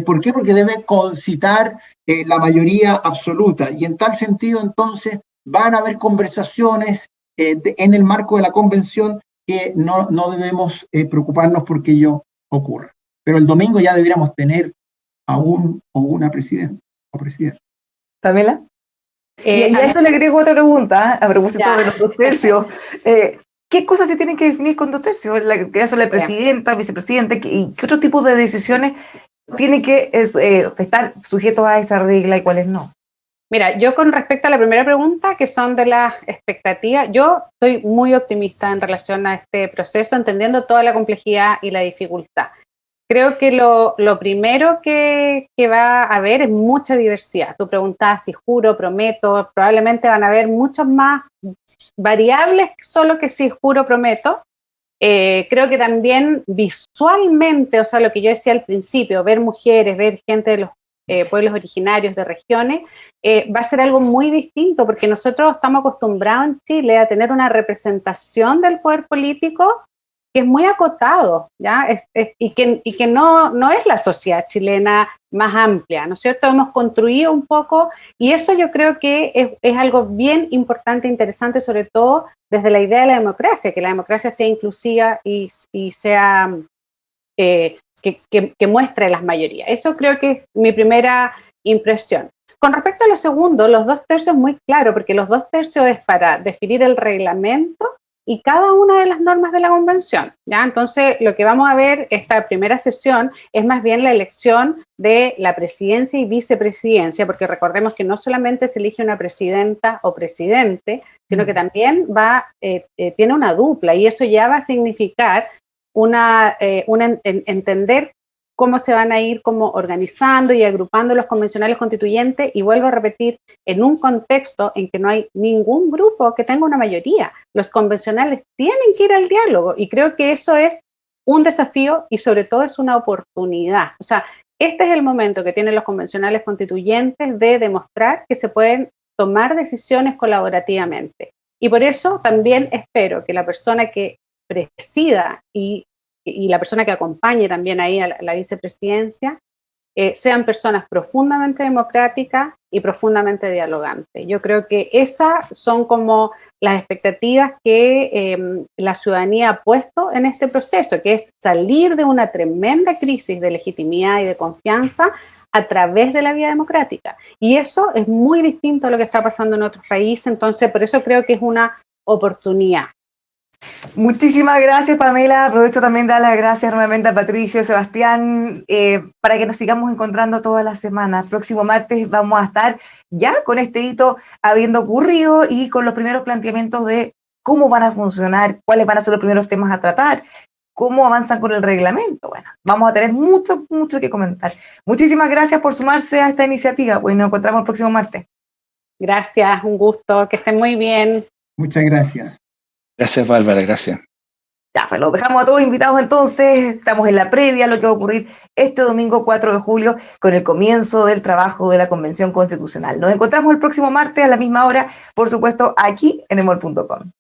¿Por qué? Porque debe concitar la mayoría absoluta. Y en tal sentido, entonces, van a haber conversaciones en el marco de la convención que no debemos preocuparnos porque ello ocurra. Pero el domingo ya deberíamos tener a un o una presidenta o presidente. ¿Tamela? Y a eso le agrego otra pregunta, a propósito de los 2 tercios. ¿Qué cosas se tienen que definir con 2 tercios? ¿El caso de la presidenta, vicepresidente? ¿Y qué otro tipo de decisiones tienen que estar sujetos a esa regla y cuáles no? Mira, yo con respecto a la primera pregunta, que son de las expectativas, yo estoy muy optimista en relación a este proceso, entendiendo toda la complejidad y la dificultad. Creo que lo primero que va a haber es mucha diversidad. Tú preguntabas si juro, prometo, probablemente van a haber muchas más variables solo que si juro, prometo. Creo que también visualmente, o sea, lo que yo decía al principio, ver mujeres, ver gente de los pueblos originarios, de regiones, va a ser algo muy distinto, porque nosotros estamos acostumbrados en Chile a tener una representación del poder político que es muy acotado, ¿ya? Y que no es la sociedad chilena más amplia, ¿no es cierto? Hemos construido un poco, y eso yo creo que es algo bien importante, interesante, sobre todo desde la idea de la democracia, que la democracia sea inclusiva y sea que muestre las mayorías. Eso creo que es mi primera impresión. Con respecto a lo segundo, los 2/3 muy claro, porque los 2/3 es para definir el reglamento y cada una de las normas de la convención, ¿ya? Entonces, lo que vamos a ver esta primera sesión es más bien la elección de la presidencia y vicepresidencia, porque recordemos que no solamente se elige una presidenta o presidente, sino que también tiene una dupla, y eso ya va a significar entender cómo se van a ir como organizando y agrupando los convencionales constituyentes, y vuelvo a repetir, en un contexto en que no hay ningún grupo que tenga una mayoría. Los convencionales tienen que ir al diálogo, y creo que eso es un desafío y sobre todo es una oportunidad. O sea, este es el momento que tienen los convencionales constituyentes de demostrar que se pueden tomar decisiones colaborativamente. Y por eso también espero que la persona que presida y la persona que acompañe también ahí a la vicepresidencia sean personas profundamente democráticas y profundamente dialogantes. Yo creo que esas son como las expectativas que la ciudadanía ha puesto en este proceso, que es salir de una tremenda crisis de legitimidad y de confianza a través de la vía democrática. Y eso es muy distinto a lo que está pasando en otros países, entonces por eso creo que es una oportunidad. Muchísimas gracias, Pamela. Aprovecho también de dar las gracias nuevamente a Patricio, Sebastián, para que nos sigamos encontrando todas las semanas. Próximo martes vamos a estar ya con este hito habiendo ocurrido y con los primeros planteamientos de cómo van a funcionar, cuáles van a ser los primeros temas a tratar, cómo avanzan con el reglamento. Bueno, vamos a tener mucho que comentar. Muchísimas gracias por sumarse a esta iniciativa. Pues nos encontramos el próximo martes. Gracias, un gusto, que estén muy bien. Muchas gracias. Gracias, Bárbara, gracias. Ya, pues los dejamos a todos invitados entonces. Estamos en la previa a lo que va a ocurrir este domingo 4 de julio con el comienzo del trabajo de la Convención Constitucional. Nos encontramos el próximo martes a la misma hora, por supuesto, aquí en emol.com.